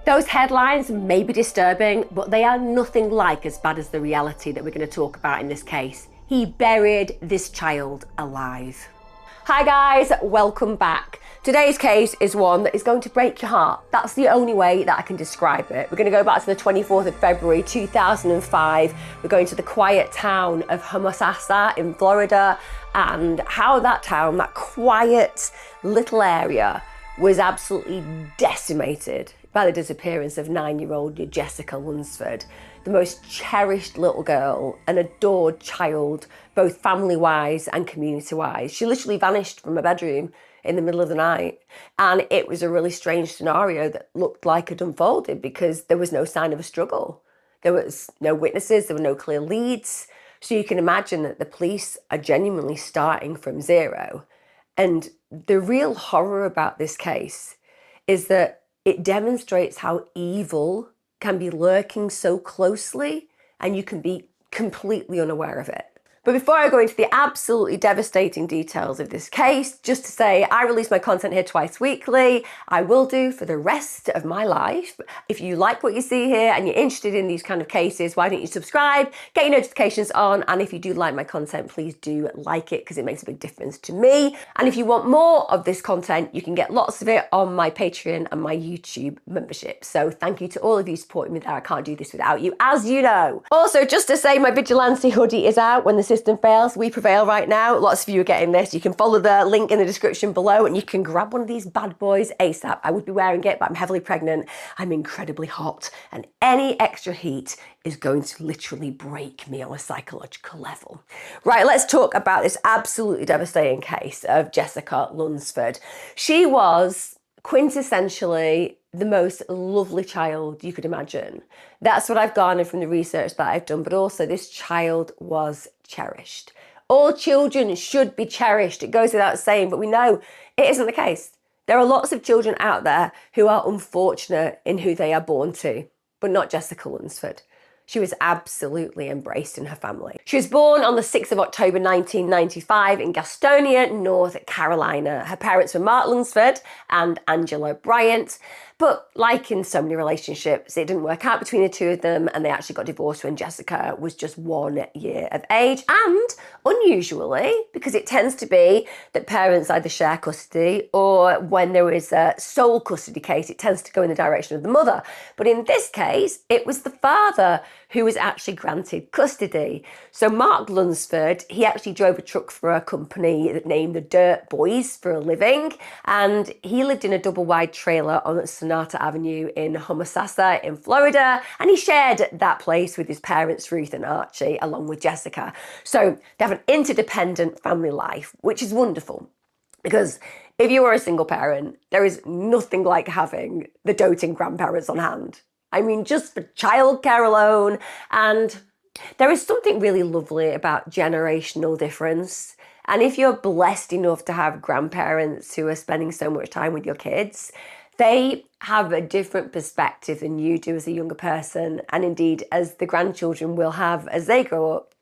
Those headlines may be disturbing, but they are nothing like as bad as the reality that we're going to talk about in this case. He buried this child alive. Hi guys, welcome back. Today's case is one that is going to break your heart. That's the only way that I can describe it. We're going to go back to the 24th of February 2005. We're going to the quiet town of Homosassa in Florida, and how that town, that quiet little area, was absolutely decimated by the disappearance of 9-year-old Jessica Lunsford, the most cherished little girl, an adored child, both family-wise and community-wise. She literally vanished from a bedroom in the middle of the night. And it was a really strange scenario that looked like it unfolded because there was no sign of a struggle. There was no witnesses, there were no clear leads. So you can imagine that the police are genuinely starting from zero. And the real horror about this case is that it demonstrates how evil can be lurking so closely and you can be completely unaware of it. But before I go into the absolutely devastating details of this case, just to say I release my content here twice weekly. I will do for the rest of my life. If you like what you see here and you're interested in these kind of cases, why don't you subscribe, get your notifications on, and if you do like my content, please do like it because it makes a big difference to me. And if you want more of this content, you can get lots of it on my Patreon and my YouTube membership. So thank you to all of you supporting me there. I can't do this without you, as you know. Also, just to say, my vigilante hoodie is out when the system fails. We prevail right now. Lots of you are getting this. You can follow the link in the description below and you can grab one of these bad boys ASAP. I would be wearing it, but I'm heavily pregnant. I'm incredibly hot, and any extra heat is going to literally break me on a psychological level. Right, let's talk about this absolutely devastating case of Jessica Lunsford. She was quintessentially the most lovely child you could imagine. That's what I've garnered from the research that I've done, but also this child was cherished. All children should be cherished. It goes without saying, but we know it isn't the case. There are lots of children out there who are unfortunate in who they are born to, but not Jessica Lunsford. She was absolutely embraced in her family. She was born on the 6th of October 1995 in Gastonia, North Carolina. Her parents were Mark Lunsford and Angela Bryant. But like in so many relationships, it didn't work out between the two of them, and they actually got divorced when Jessica was just 1 year of age. And unusually, because it tends to be that parents either share custody, or when there is a sole custody case, it tends to go in the direction of the mother. But in this case, it was the father who was actually granted custody. So Mark Lunsford, he actually drove a truck for a company that named the Dirt Boys for a living, and he lived in a double-wide trailer on Sonata Avenue in Homosassa in Florida, and he shared that place with his parents, Ruth and Archie, along with Jessica. So they have an interdependent family life, which is wonderful, because if you are a single parent, there is nothing like having the doting grandparents on hand. I mean, just for childcare alone. And there is something really lovely about generational difference. And if you're blessed enough to have grandparents who are spending so much time with your kids, they have a different perspective than you do as a younger person, and indeed as the grandchildren will have as they grow up.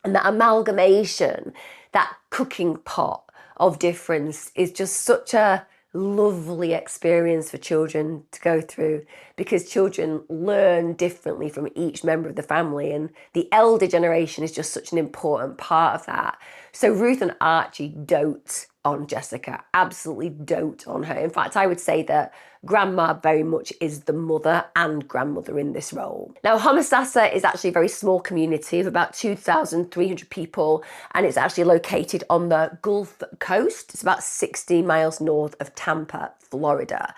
And that amalgamation, that cooking pot of difference is just such a lovely experience for children to go through, because children learn differently from each member of the family, and the elder generation is just such an important part of that. So Ruth and Archie dote on Jessica, absolutely dote on her. In fact, I would say that grandma very much is the mother and grandmother in this role. Now, Homosassa is actually a very small community of about 2,300 people, and it's actually located on the Gulf Coast. It's about 60 miles north of Tampa, Florida.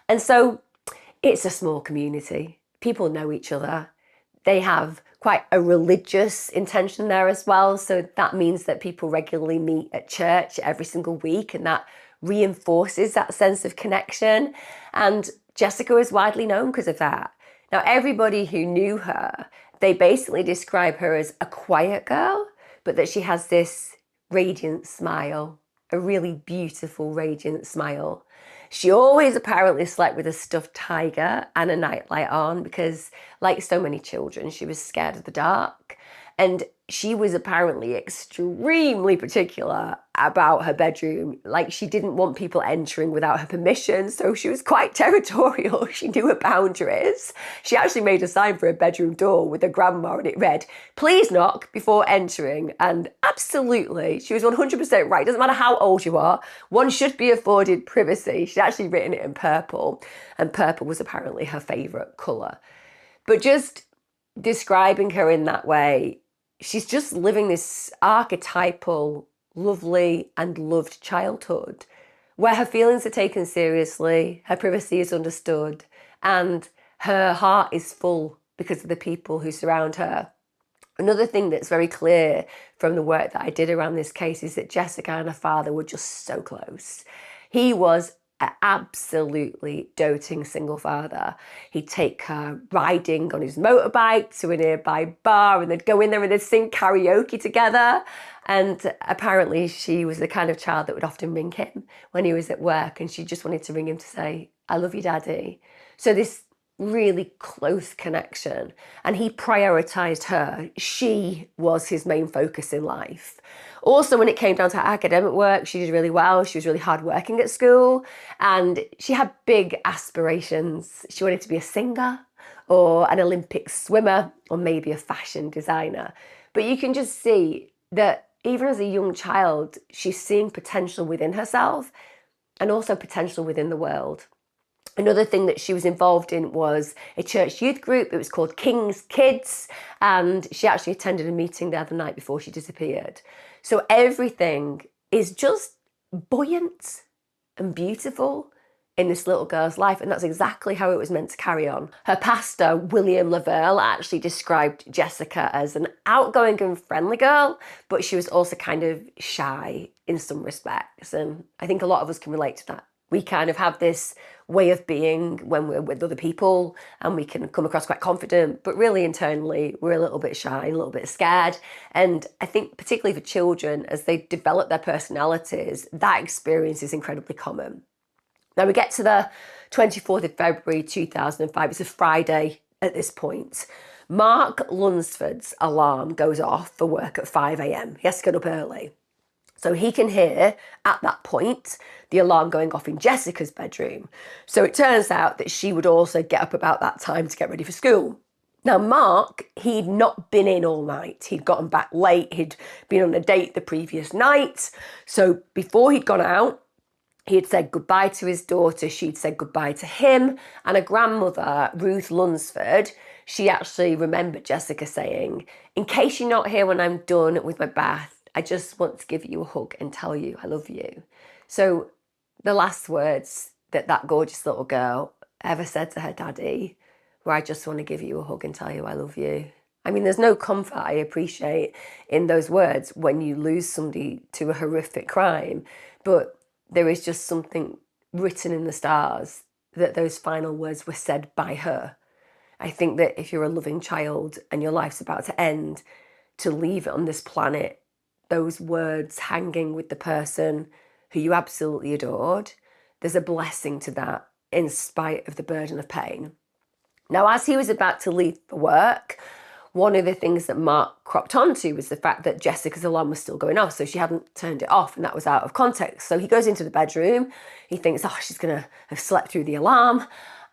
And so it's a small community. People know each other. They have quite a religious intention there as well. So that means that people regularly meet at church every single week, and that reinforces that sense of connection. And Jessica is widely known because of that. Now, everybody who knew her, they basically describe her as a quiet girl, but that she has this radiant smile, a really beautiful, radiant smile. She always apparently slept with a stuffed tiger and a nightlight on because, like so many children, she was scared of the dark. And she was apparently extremely particular about her bedroom. Like, she didn't want people entering without her permission, so she was quite territorial. She knew her boundaries. She actually made a sign for her bedroom door with her grandma, and it read, "Please knock before entering." And absolutely, she was 100% right. Doesn't matter how old you are, one should be afforded privacy. She'd actually written it in purple, and purple was apparently her favourite colour. But just describing her in that way, she's just living this archetypal, lovely and loved childhood where her feelings are taken seriously, her privacy is understood, and her heart is full because of the people who surround her. Another thing that's very clear from the work that I did around this case is that Jessica and her father were just so close. He was an absolutely doting single father. He'd take her riding on his motorbike to a nearby bar, and they'd go in there and they'd sing karaoke together. And apparently she was the kind of child that would often ring him when he was at work, and she just wanted to ring him to say, "I love you, Daddy." So this really close connection, and he prioritized her. She was his main focus in life. Also, when it came down to her academic work, she did really well. She was really hardworking at school, and she had big aspirations. She wanted to be a singer or an Olympic swimmer or maybe a fashion designer. But you can just see that even as a young child, she's seeing potential within herself and also potential within the world. Another thing that she was involved in was a church youth group. It was called King's Kids, and she actually attended a meeting the other night before she disappeared. So everything is just buoyant and beautiful in this little girl's life, and that's exactly how it was meant to carry on. Her pastor, William Lavelle, actually described Jessica as an outgoing and friendly girl, but she was also kind of shy in some respects, and I think a lot of us can relate to that. We kind of have this way of being when we're with other people, and we can come across quite confident, but really internally we're a little bit shy, a little bit scared. And I think particularly for children, as they develop their personalities, that experience is incredibly common. Now we get to the 24th of February 2005. It's a Friday at this point. Mark Lunsford's alarm goes off for work at 5 a.m. He has to get up early. So he can hear, at that point, the alarm going off in Jessica's bedroom. So it turns out that she would also get up about that time to get ready for school. Now, Mark, he'd not been in all night. He'd gotten back late. He'd been on a date the previous night. So before he'd gone out, he had said goodbye to his daughter. She'd said goodbye to him. And a grandmother, Ruth Lunsford, she actually remembered Jessica saying, "In case you're not here when I'm done with my bath, I just want to give you a hug and tell you I love you." So the last words that that gorgeous little girl ever said to her daddy were, "I just want to give you a hug and tell you I love you." I mean, there's no comfort I appreciate in those words when you lose somebody to a horrific crime, but there is just something written in the stars that those final words were said by her. I think that if you're a loving child and your life's about to end, to leave it on this planet, those words hanging with the person who you absolutely adored, there's a blessing to that in spite of the burden of pain. Now, as he was about to leave for work, one of the things that Mark cropped onto was the fact that Jessica's alarm was still going off, so she hadn't turned it off, and that was out of context. So he goes into the bedroom, he thinks, oh, she's going to have slept through the alarm,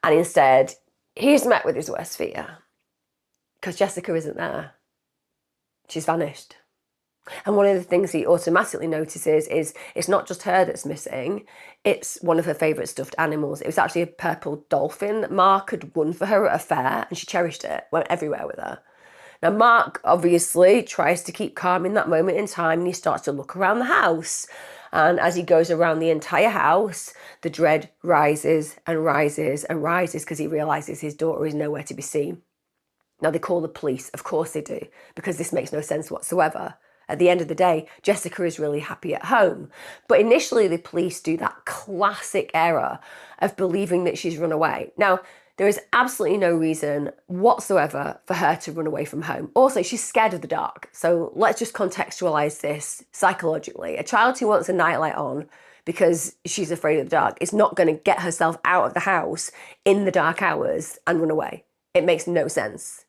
and instead, he's met with his worst fear, because Jessica isn't there. She's vanished. And one of the things he automatically notices is it's not just her that's missing, it's one of her favourite stuffed animals. It was actually a purple dolphin that Mark had won for her at a fair, and she cherished it, went everywhere with her. Now, Mark obviously tries to keep calm in that moment in time, and he starts to look around the house. And as he goes around the entire house, the dread rises and rises and rises because he realises his daughter is nowhere to be seen. Now, they call the police. Of course they do, because this makes no sense whatsoever. At the end of the day, Jessica is really happy at home. But initially, the police do that classic error of believing that she's run away. Now, there is absolutely no reason whatsoever for her to run away from home. Also, she's scared of the dark. So let's just contextualize this psychologically. A child who wants a nightlight on because she's afraid of the dark is not going to get herself out of the house in the dark hours and run away. It makes no sense.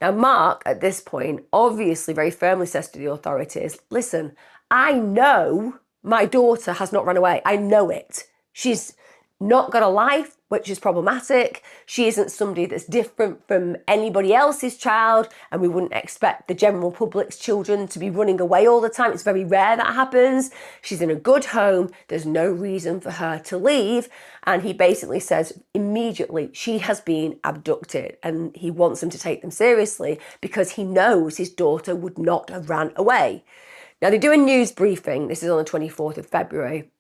Now, Mark, at this point, obviously very firmly says to the authorities, listen, I know my daughter has not run away. I know it. She's not got a life, which is problematic. She isn't somebody that's different from anybody else's child, and we wouldn't expect the general public's children to be running away all the time. It's very rare that happens. She's in a good home. There's no reason for her to leave. And he basically says immediately she has been abducted, and he wants them to take them seriously because he knows his daughter would not have ran away. Now, they do a news briefing. This is on the 24th of February.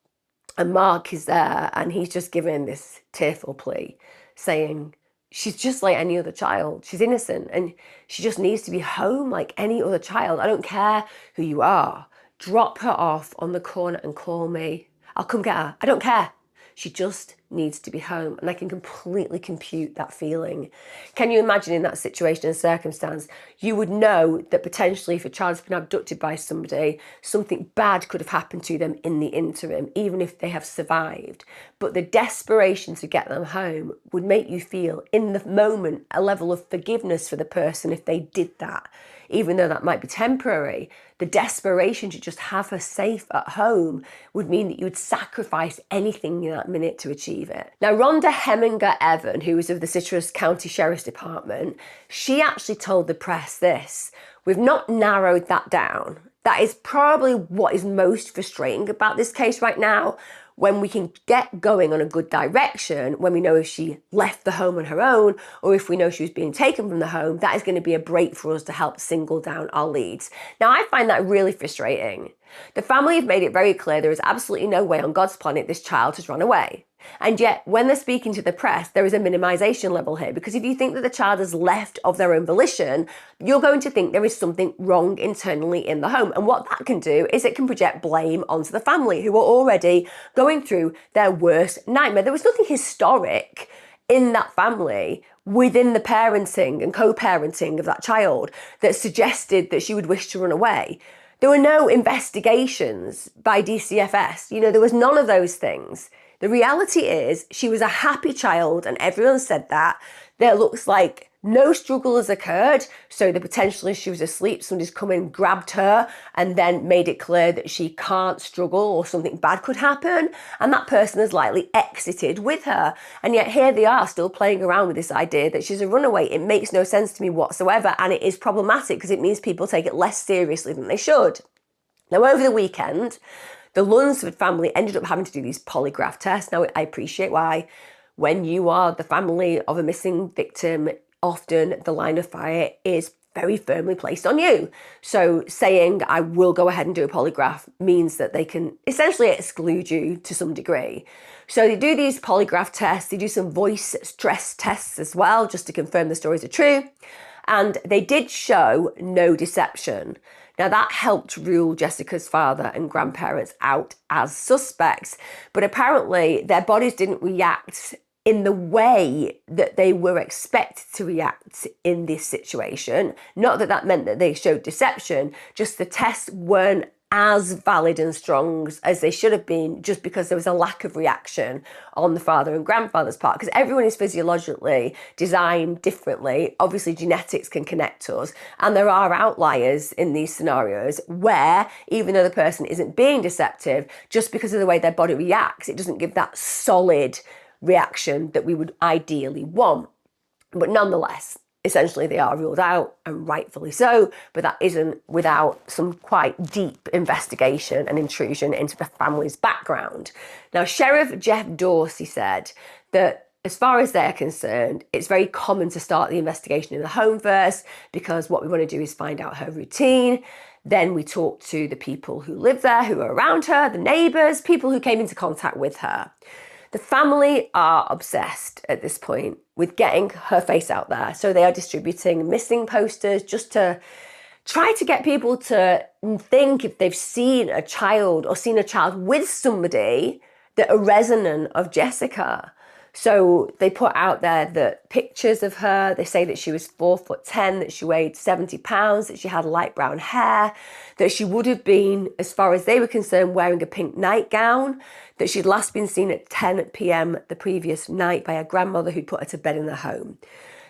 And Mark is there and he's just giving this tearful plea saying, she's just like any other child. She's innocent and she just needs to be home like any other child. I don't care who you are. Drop her off on the corner and call me. I'll come get her. I don't care. She just needs to be home. And I can completely compute that feeling. Can you imagine in that situation and circumstance, you would know that potentially if a child's been abducted by somebody, something bad could have happened to them in the interim, even if they have survived. But the desperation to get them home would make you feel in the moment a level of forgiveness for the person if they did that. Even though that might be temporary, the desperation to just have her safe at home would mean that you would sacrifice anything in that minute to achieve it. Now, Rhonda Heminger-Evan, who was of the Citrus County Sheriff's Department, she actually told the press this: we've not narrowed that down. That is probably what is most frustrating about this case right now. When we can get going on a good direction, when we know if she left the home on her own or if we know she was being taken from the home, that is going to be a break for us to help single down our leads. Now, I find that really frustrating. The family have made it very clear there is absolutely no way on God's planet this child has run away. And yet, when they're speaking to the press, there is a minimization level here, because if you think that the child has left of their own volition, you're going to think there is something wrong internally in the home. And what that can do is it can project blame onto the family, who are already going through their worst nightmare. There was nothing historic in that family within the parenting and co-parenting of that child that suggested that she would wish to run away. There were no investigations by DCFS. There was none of those things. The reality is she was a happy child, and everyone said that. There looks like no struggle has occurred. So the potential is she was asleep, somebody's come in, grabbed her, and then made it clear that she can't struggle or something bad could happen. And that person has likely exited with her. And yet here they are still playing around with this idea that she's a runaway. It makes no sense to me whatsoever. And it is problematic because it means people take it less seriously than they should. Now, over the weekend, the Lunsford family ended up having to do these polygraph tests. Now, I appreciate why. When you are the family of a missing victim, often the line of fire is very firmly placed on you. So saying, I will go ahead and do a polygraph, means that they can essentially exclude you to some degree. So they do these polygraph tests. They do some voice stress tests as well, just to confirm the stories are true. And they did show no deception. Now, that helped rule Jessica's father and grandparents out as suspects, but apparently their bodies didn't react in the way that they were expected to react in this situation. Not that that meant that they showed deception, just the tests weren't as valid and strong as they should have been, just because there was a lack of reaction on the father and grandfather's part, because everyone is physiologically designed differently. Obviously, genetics can connect us, and there are outliers in these scenarios where, even though the person isn't being deceptive, just because of the way their body reacts, it doesn't give that solid reaction that we would ideally want. But nonetheless, essentially they are ruled out, and rightfully so, but that isn't without some quite deep investigation and intrusion into the family's background. Now, Sheriff Jeff Dorsey said that as far as they're concerned, it's very common to start the investigation in the home first, because what we want to do is find out her routine. Then we talk to the people who live there, who are around her, the neighbours, people who came into contact with her. The family are obsessed at this point with getting her face out there. So they are distributing missing posters just to try to get people to think if they've seen a child or seen a child with somebody that are resonant of Jessica. So they put out there the pictures of her. They say that she was 4'10", that she weighed 70 pounds, that she had light brown hair, that she would have been, as far as they were concerned, wearing a pink nightgown, that she'd last been seen at 10 p.m. the previous night by her grandmother who'd put her to bed in the home.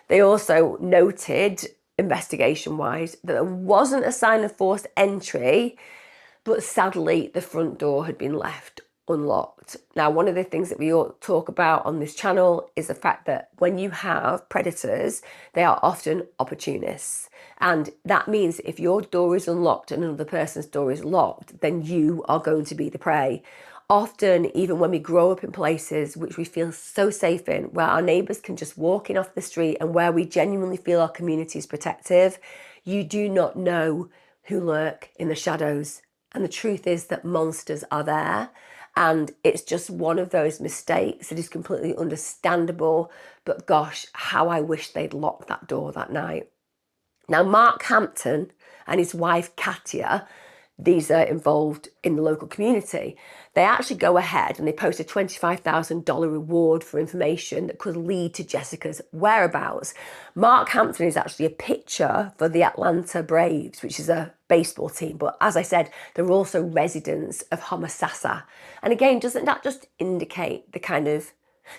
They also noted investigation-wise, that there wasn't a sign of forced entry, but sadly, the front door had been left unlocked. Now, one of the things that we all talk about on this channel is the fact that when you have predators, they are often opportunists. And that means if your door is unlocked and another person's door is locked, then you are going to be the prey. Often, even when we grow up in places which we feel so safe in, where our neighbours can just walk in off the street and where we genuinely feel our community is protective, you do not know who lurk in the shadows. And the truth is that monsters are there. And it's just one of those mistakes that is completely understandable. But gosh, how I wish they'd locked that door that night. Now, Mark Hampton and his wife, Katia, these are involved in the local community. They actually go ahead and they post a $25,000 reward for information that could lead to Jessica's whereabouts. Mark Hampton is actually a pitcher for the Atlanta Braves, which is a baseball team. But as I said, they're also residents of Homosassa. And again, doesn't that just indicate the kind of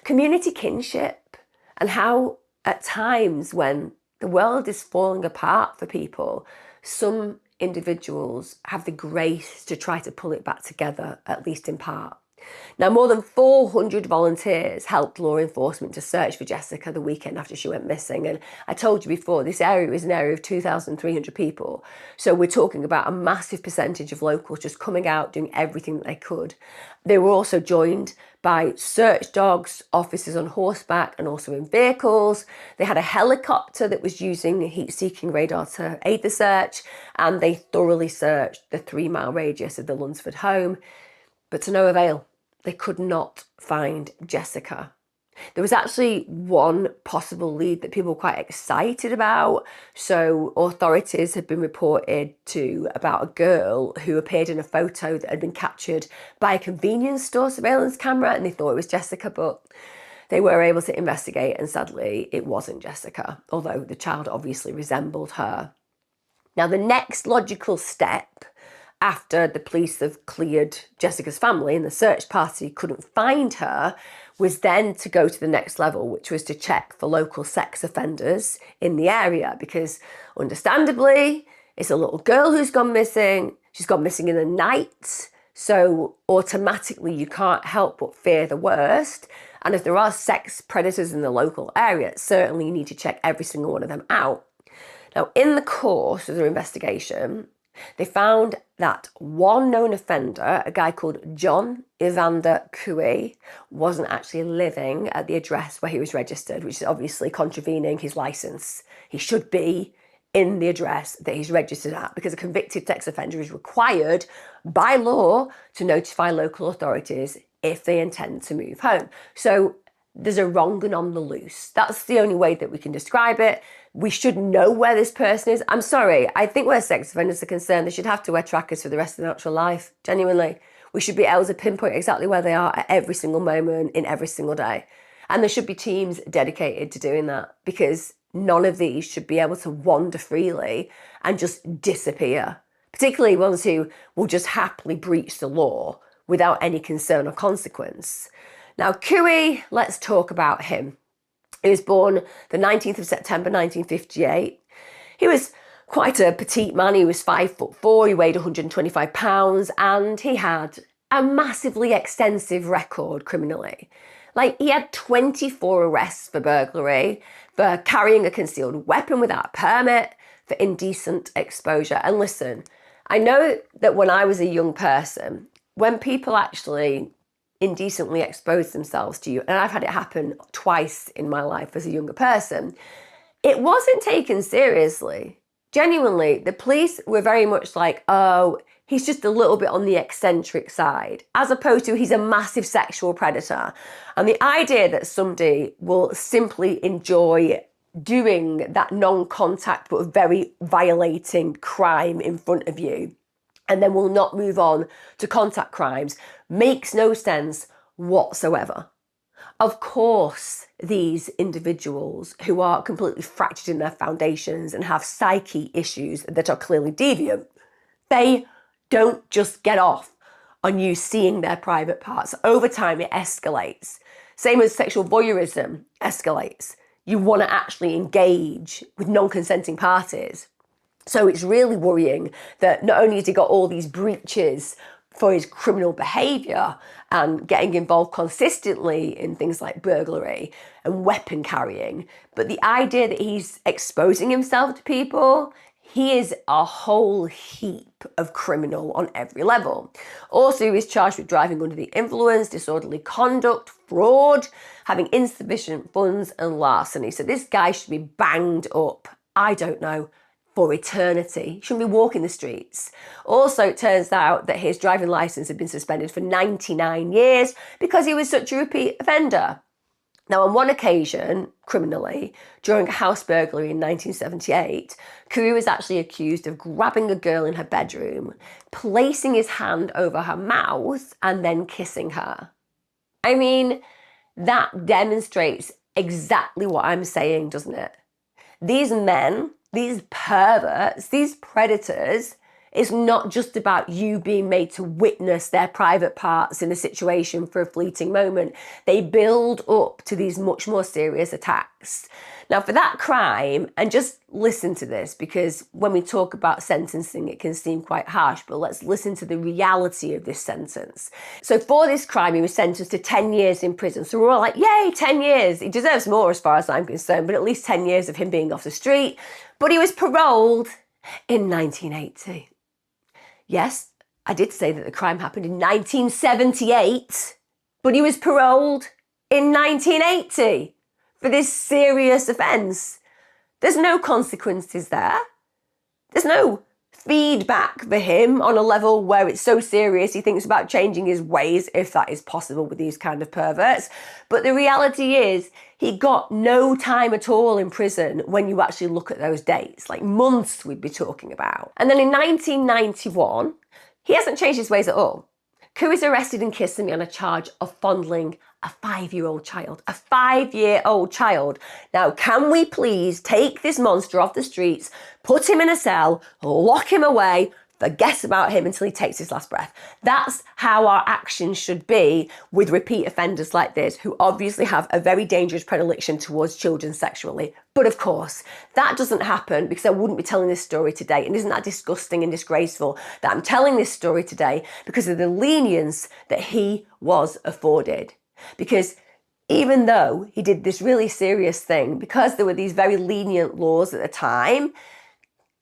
community kinship and how at times when the world is falling apart for people, some individuals have the grace to try to pull it back together, at least in part. Now, more than 400 volunteers helped law enforcement to search for Jessica the weekend after she went missing. And I told you before, this area is an area of 2,300 people. So we're talking about a massive percentage of locals just coming out, doing everything that they could. They were also joined by search dogs, officers on horseback and also in vehicles. They had a helicopter that was using heat-seeking radar to aid the search, and they thoroughly searched the 3-mile radius of the Lunsford home, but to no avail. They could not find Jessica. There was actually one possible lead that people were quite excited about. So authorities had been reported to about a girl who appeared in a photo that had been captured by a convenience store surveillance camera, and they thought it was Jessica, but they were able to investigate, and sadly it wasn't Jessica, although the child obviously resembled her. Now, the next logical step after the police have cleared Jessica's family and the search party couldn't find her was then to go to the next level, which was to check for local sex offenders in the area, because understandably, it's a little girl who's gone missing. She's gone missing in the night. So automatically you can't help but fear the worst. And if there are sex predators in the local area, certainly you need to check every single one of them out. Now, in the course of their investigation, they found that one known offender, a guy called John Evander Couey, wasn't actually living at the address where he was registered, which is obviously contravening his license. He should be in the address that he's registered at, because a convicted sex offender is required by law to notify local authorities if they intend to move home. So there's a wrong and on the loose. That's the only way that we can describe it. We should know where this person is. I'm sorry, I think where sex offenders are concerned, they should have to wear trackers for the rest of their natural life. Genuinely. We should be able to pinpoint exactly where they are at every single moment in every single day. And there should be teams dedicated to doing that, because none of these should be able to wander freely and just disappear. Particularly ones who will just happily breach the law without any concern or consequence. Now, Couey, let's talk about him. He was born the 19th of September 1958. He was quite a petite man. He was 5'4", he weighed 125 pounds, and he had a massively extensive record criminally. Like, he had 24 arrests for burglary, for carrying a concealed weapon without a permit, for indecent exposure. And listen, I know that when I was a young person, when people actually indecently expose themselves to you, and I've had it happen twice in my life as a younger person, it wasn't taken seriously. Genuinely, the police were very much like, oh, he's just a little bit on the eccentric side, as opposed to he's a massive sexual predator. And the idea that somebody will simply enjoy doing that non-contact but very violating crime in front of you and then will not move on to contact crimes makes no sense whatsoever. Of course, these individuals who are completely fractured in their foundations and have psyche issues that are clearly deviant, they don't just get off on you seeing their private parts. Over time, it escalates. Same as sexual voyeurism escalates. you want to actually engage with non-consenting parties. So it's really worrying that not only has he got all these breaches for his criminal behaviour and getting involved consistently in things like burglary and weapon carrying, but the idea that he's exposing himself to people, he is a whole heap of criminal on every level. Also, he was charged with driving under the influence, disorderly conduct, fraud, having insufficient funds and larceny. So this guy should be banged up, I don't know, for eternity. He shouldn't be walking the streets. Also, it turns out that his driving licence had been suspended for 99 years because he was such a repeat offender. Now, on one occasion, criminally, during a house burglary in 1978, Couey was actually accused of grabbing a girl in her bedroom, placing his hand over her mouth, and then kissing her. I mean, that demonstrates exactly what I'm saying, doesn't it? These men, these perverts, these predators, it's not just about you being made to witness their private parts in a situation for a fleeting moment. They build up to these much more serious attacks. Now, for that crime, and just listen to this, because when we talk about sentencing, it can seem quite harsh, but let's listen to the reality of this sentence. So for this crime, he was sentenced to 10 years in prison. So we're all like, yay, 10 years. He deserves more as far as I'm concerned, but at least 10 years of him being off the street. But he was paroled in 1980. Yes, I did say that the crime happened in 1978, but he was paroled in 1980 for this serious offence. There's no consequences there. There's no feedback for him on a level where it's so serious he thinks about changing his ways, if that is possible with these kind of perverts. But the reality is he got no time at all in prison when you actually look at those dates, like months we'd be talking about. And then in 1991, he hasn't changed his ways at all. Couey's arrested in Kissimmee on a charge of fondling a 5-year-old child. A 5-year-old child. Now, can we please take this monster off the streets, put him in a cell, lock him away, forget about him until he takes his last breath? That's how our actions should be with repeat offenders like this, who obviously have a very dangerous predilection towards children sexually. But of course, that doesn't happen because I wouldn't be telling this story today. And isn't that disgusting and disgraceful that I'm telling this story today because of the lenience that he was afforded? Because even though he did this really serious thing, because there were these very lenient laws at the time,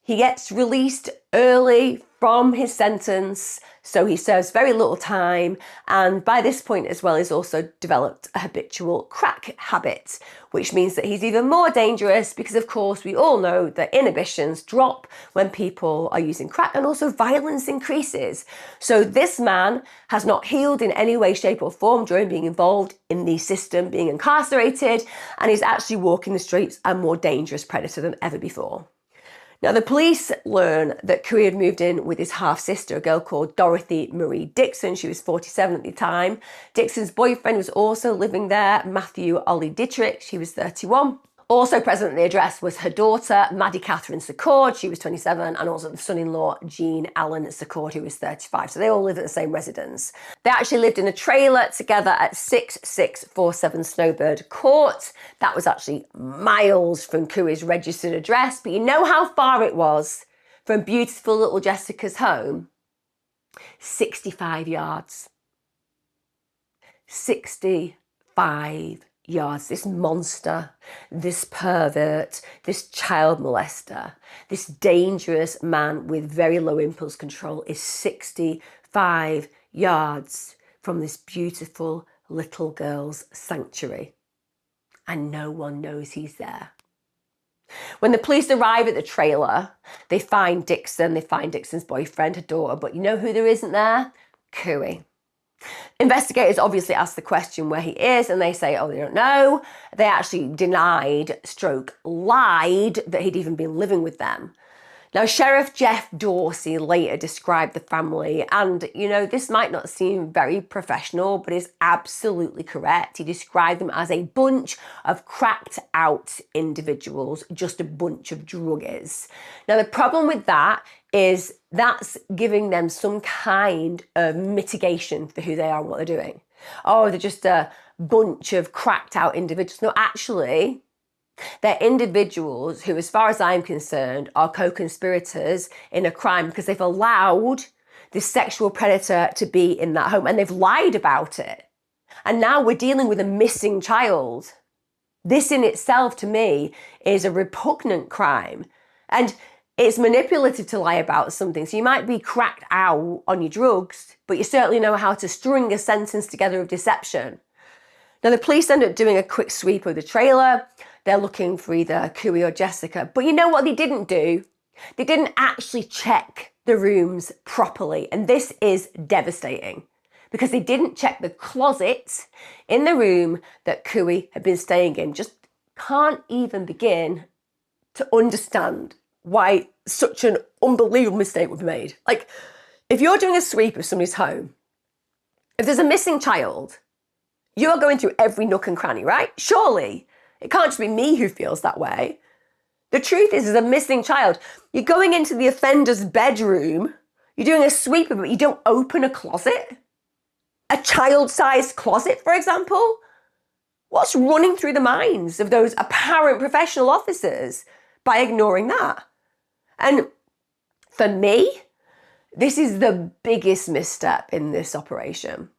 he gets released early from his sentence, so he serves very little time, and by this point as well, he's also developed a habitual crack habit, which means that he's even more dangerous because, of course, we all know that inhibitions drop when people are using crack, and also violence increases. So this man has not healed in any way, shape or form during being involved in the system, being incarcerated, and he's actually walking the streets a more dangerous predator than ever before. Now, the police learn that Couey had moved in with his half-sister, a girl called Dorothy Marie Dixon. She was 47 at the time. Dixon's boyfriend was also living there, Matthew Ollie Dietrich. She was 31. Also present at the address was her daughter, Maddie Catherine Secord. She was 27, and also the son-in-law, Jean Allen Secord, who was 35. So they all lived at the same residence. They actually lived in a trailer together at 6647 Snowbird Court. That was actually miles from Couey's registered address, but you know how far it was from beautiful little Jessica's home? 65 yards. 65 yards. This monster, this pervert, this child molester, this dangerous man with very low impulse control is 65 yards from this beautiful little girl's sanctuary. And no one knows he's there. When the police arrive at the trailer, they find Dixon, they find Dixon's boyfriend, her daughter, but you know who there isn't there? Couey. Investigators obviously ask the question where he is, and they say, oh, they don't know. They actually denied, lied that he'd even been living with them. Now, Sheriff Jeff Dorsey later described the family, and, you know, this might not seem very professional, but is absolutely correct. He described them as a bunch of cracked out individuals, just a bunch of druggies. Now, the problem with that is that's giving them some kind of mitigation for who they are and what they're doing. Oh, they're just a bunch of cracked out individuals. No, actually, They're individuals who, as far as I'm concerned, are co-conspirators in a crime because they've allowed this sexual predator to be in that home and they've lied about it. And now we're dealing with a missing child. This in itself, to me, is a repugnant crime. And it's manipulative to lie about something. So you might be cracked out on your drugs, but you certainly know how to string a sentence together of deception. Now, the police end up doing a quick sweep of the trailer. They're looking for either Couey or Jessica. But you know what they didn't do? They didn't actually check the rooms properly. And this is devastating because they didn't check the closet in the room that Couey had been staying in. Just can't even begin to understand why such an unbelievable mistake would be made. Like, if you're doing a sweep of somebody's home, if there's a missing child, you're going through every nook and cranny, right? Surely. It can't just be me who feels that way. The truth is, there's a missing child. You're going into the offender's bedroom, you're doing a sweep of it, you don't open a closet? A child-sized closet, for example? What's running through the minds of those apparent professional officers by ignoring that? And for me, this is the biggest misstep in this operation.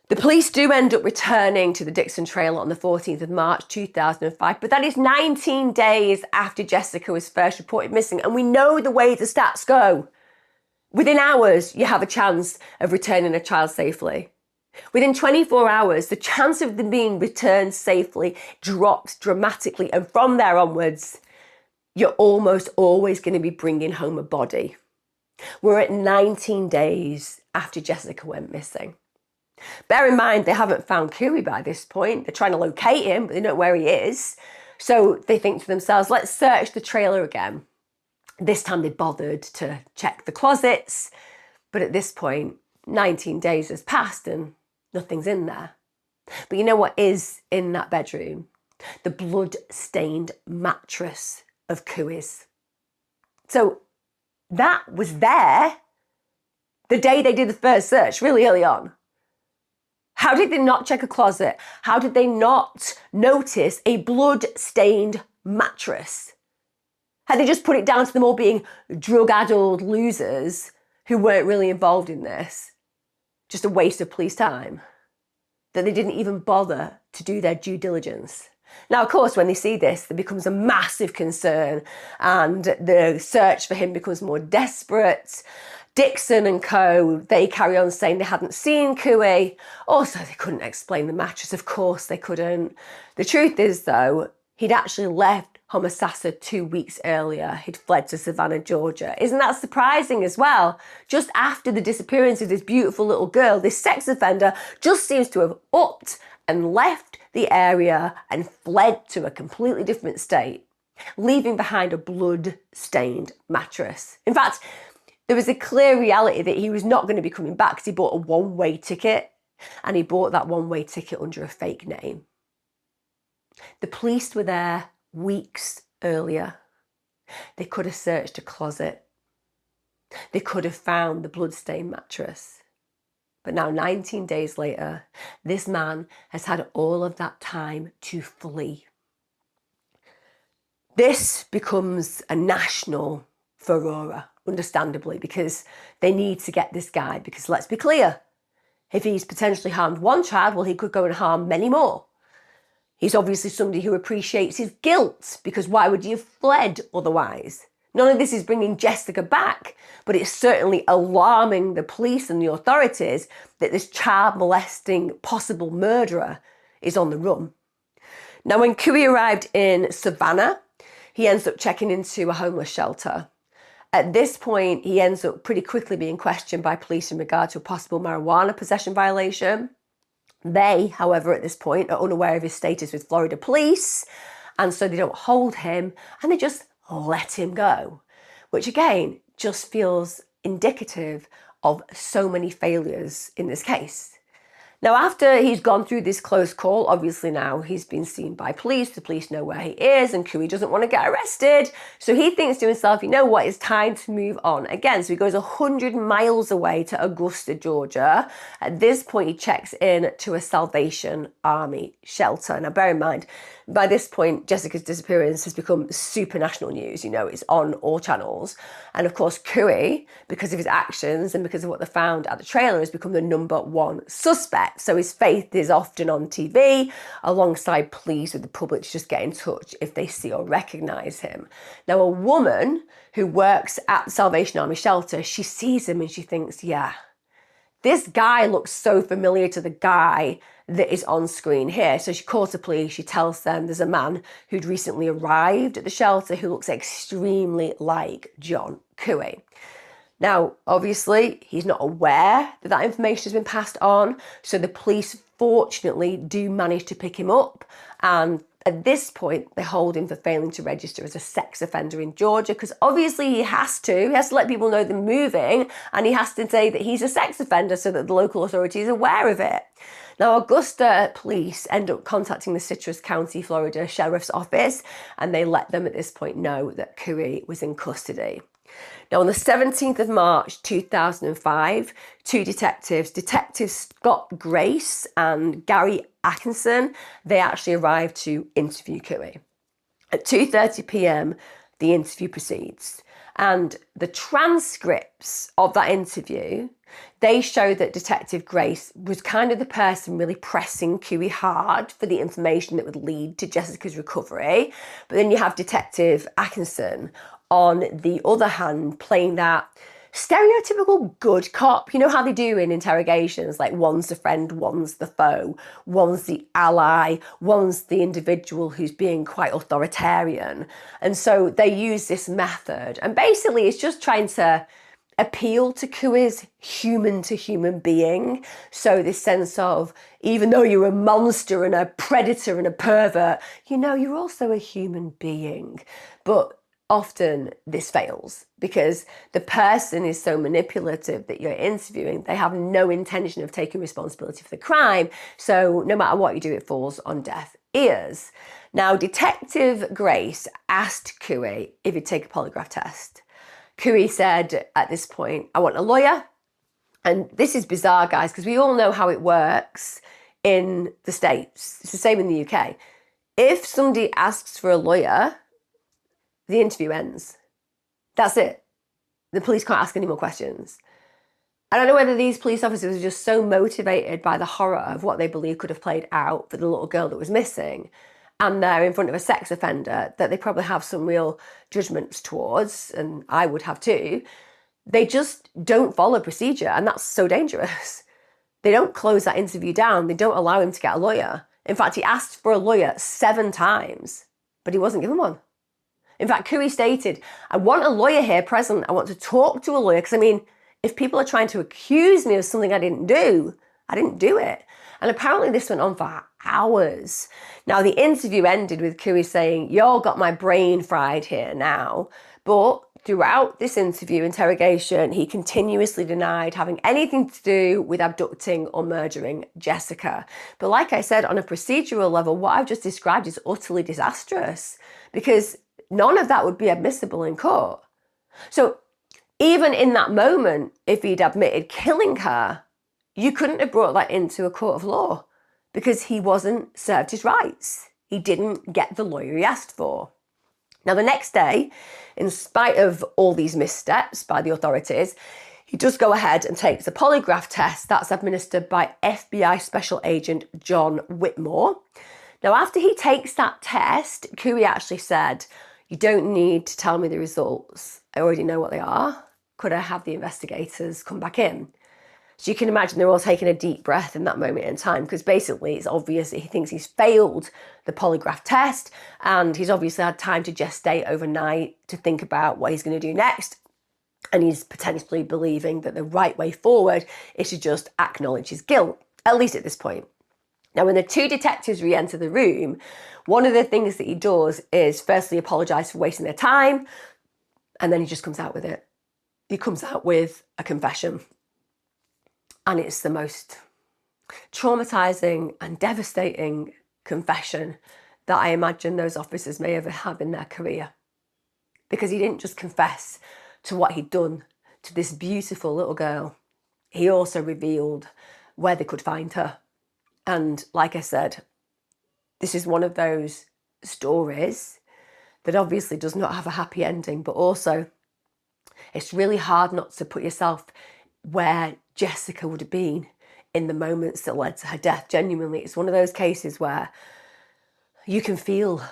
The police do end up returning to the Dixon trailer on the 14th of March 2005, but that is 19 days after Jessica was first reported missing. And we know the way the stats go. Within hours, you have a chance of returning a child safely. Within 24 hours, the chance of them being returned safely drops dramatically. And from there onwards, you're almost always going to be bringing home a body. We're at 19 days after Jessica went missing. Bear in mind, they haven't found Couey by this point. They're trying to locate him, but they don't know where he is. So they think to themselves, let's search the trailer again. This time they bothered to check the closets. But at this point, 19 days has passed and nothing's in there. But you know what is in that bedroom? The blood-stained mattress of Couey's. So that was there the day they did the first search, really early on. How did they not check a closet? How did they not notice a blood-stained mattress? Had they just put it down to them all being drug-addled losers who weren't really involved in this? Just a waste of police time? That they didn't even bother to do their due diligence? Now, of course, when they see this, there becomes a massive concern and the search for him becomes more desperate. Dixon and co, they carry on saying they hadn't seen Couey. Also, they couldn't explain the mattress. Of course they couldn't. The truth is, though, he'd actually left Homosassa 2 weeks earlier. He'd fled to Savannah, Georgia. Isn't that surprising as well? Just after the disappearance of this beautiful little girl, this sex offender just seems to have upped and left the area and fled to a completely different state, leaving behind a blood-stained mattress. In fact, there was a clear reality that he was not going to be coming back because he bought a one-way ticket, and he bought that one-way ticket under a fake name. The police were there weeks earlier. They could have searched a closet. They could have found the blood-stained mattress. But now, 19 days later, this man has had all of that time to flee. This becomes a national furore, understandably, because they need to get this guy. Because let's be clear, if he's potentially harmed one child, well, he could go and harm many more. He's obviously somebody who appreciates his guilt, because why would you have fled otherwise? None of this is bringing Jessica back, but it's certainly alarming the police and the authorities that this child molesting possible murderer is on the run. Now, when Couey arrived in Savannah, he ends up checking into a homeless shelter. At this point, he ends up pretty quickly being questioned by police in regard to a possible marijuana possession violation. They, however, at this point are unaware of his status with Florida police, and so they don't hold him and they just let him go, which again just feels indicative of so many failures in this case. Now, after he's gone through this close call, obviously now he's been seen by police. The police know where he is, and Couey doesn't want to get arrested. So he thinks to himself, you know what, it's time to move on. Again, so he goes 100 miles away to Augusta, Georgia. At this point, he checks in to a Salvation Army shelter. Now, bear in mind, by this point, Jessica's disappearance has become super national news. You know, it's on all channels. And of course, Couey, because of his actions and because of what they found at the trailer, has become the #1 suspect. So his face is often on TV alongside pleas with the public to just get in touch if they see or recognise him. Now, a woman who works at the Salvation Army shelter, she sees him and she thinks, yeah, this guy looks so familiar to the guy that is on screen here. So she calls the police, she tells them there's a man who'd recently arrived at the shelter who looks extremely like John Couey. Now, obviously, he's not aware that that information has been passed on. So the police, fortunately, do manage to pick him up. And at this point, they hold him for failing to register as a sex offender in Georgia, because obviously he has to let people know they're moving, and he has to say that he's a sex offender so that the local authorities are aware of it. Now, Augusta police end up contacting the Citrus County, Florida Sheriff's Office, and they let them at this point know that Couey was in custody. Now, on the 17th of March 2005, two detectives, Detectives Scott Grace and Gary Atkinson, they actually arrived to interview Couey. At 2:30 p.m, the interview proceeds. And the transcripts of that interview, they show that Detective Grace was kind of the person really pressing Couey hard for the information that would lead to Jessica's recovery. But then you have Detective Atkinson, on the other hand, playing that stereotypical good cop. You know how they do in interrogations, like one's the friend, one's the foe, one's the ally, one's the individual who's being quite authoritarian. And so they use this method, and basically it's just trying to appeal to Couey's human to human being. So this sense of, even though you're a monster and a predator and a pervert, you know, you're also a human being. But often this fails because the person is so manipulative that you're interviewing, they have no intention of taking responsibility for the crime. So no matter what you do, it falls on deaf ears. Now, Detective Grace asked Couey if he'd take a polygraph test. Couey said at this point, I want a lawyer. And this is bizarre, guys, because we all know how it works in the States. It's the same in the UK. If somebody asks for a lawyer, the interview ends. That's it. The police can't ask any more questions. I don't know whether these police officers are just so motivated by the horror of what they believe could have played out for the little girl that was missing, and they're in front of a sex offender that they probably have some real judgments towards, and I would have too. They just don't follow procedure, and that's so dangerous. They don't close that interview down. They don't allow him to get a lawyer. In fact, he asked for a lawyer 7 times, but he wasn't given one. In fact, Couey stated, I want a lawyer here present. I want to talk to a lawyer. Because, I mean, if people are trying to accuse me of something I didn't do it. And apparently this went on for hours. Now, the interview ended with Couey saying, y'all got my brain fried here now. But throughout this interrogation, he continuously denied having anything to do with abducting or murdering Jessica. But like I said, on a procedural level, what I've just described is utterly disastrous, because none of that would be admissible in court. So even in that moment, if he'd admitted killing her, you couldn't have brought that into a court of law because he wasn't served his rights. He didn't get the lawyer he asked for. Now, the next day, in spite of all these missteps by the authorities, he does go ahead and takes a polygraph test that's administered by FBI Special Agent John Whitmore. Now, after he takes that test, Couey actually said, you don't need to tell me the results. I already know what they are. Could I have the investigators come back in? So you can imagine they're all taking a deep breath in that moment in time, because basically it's obvious that he thinks he's failed the polygraph test, and he's obviously had time to gestate overnight to think about what he's going to do next. And he's potentially believing that the right way forward is to just acknowledge his guilt, at least at this point. Now, when the two detectives re-enter the room, one of the things that he does is firstly apologise for wasting their time, and then he just comes out with it. He comes out with a confession. And it's the most Traumatizing and devastating confession that I imagine those officers may ever have in their career. Because he didn't just confess to what he'd done to this beautiful little girl, he also revealed where they could find her. And like I said, this is one of those stories that obviously does not have a happy ending, but also it's really hard not to put yourself where Jessica would have been in the moments that led to her death. Genuinely, it's one of those cases where you can feel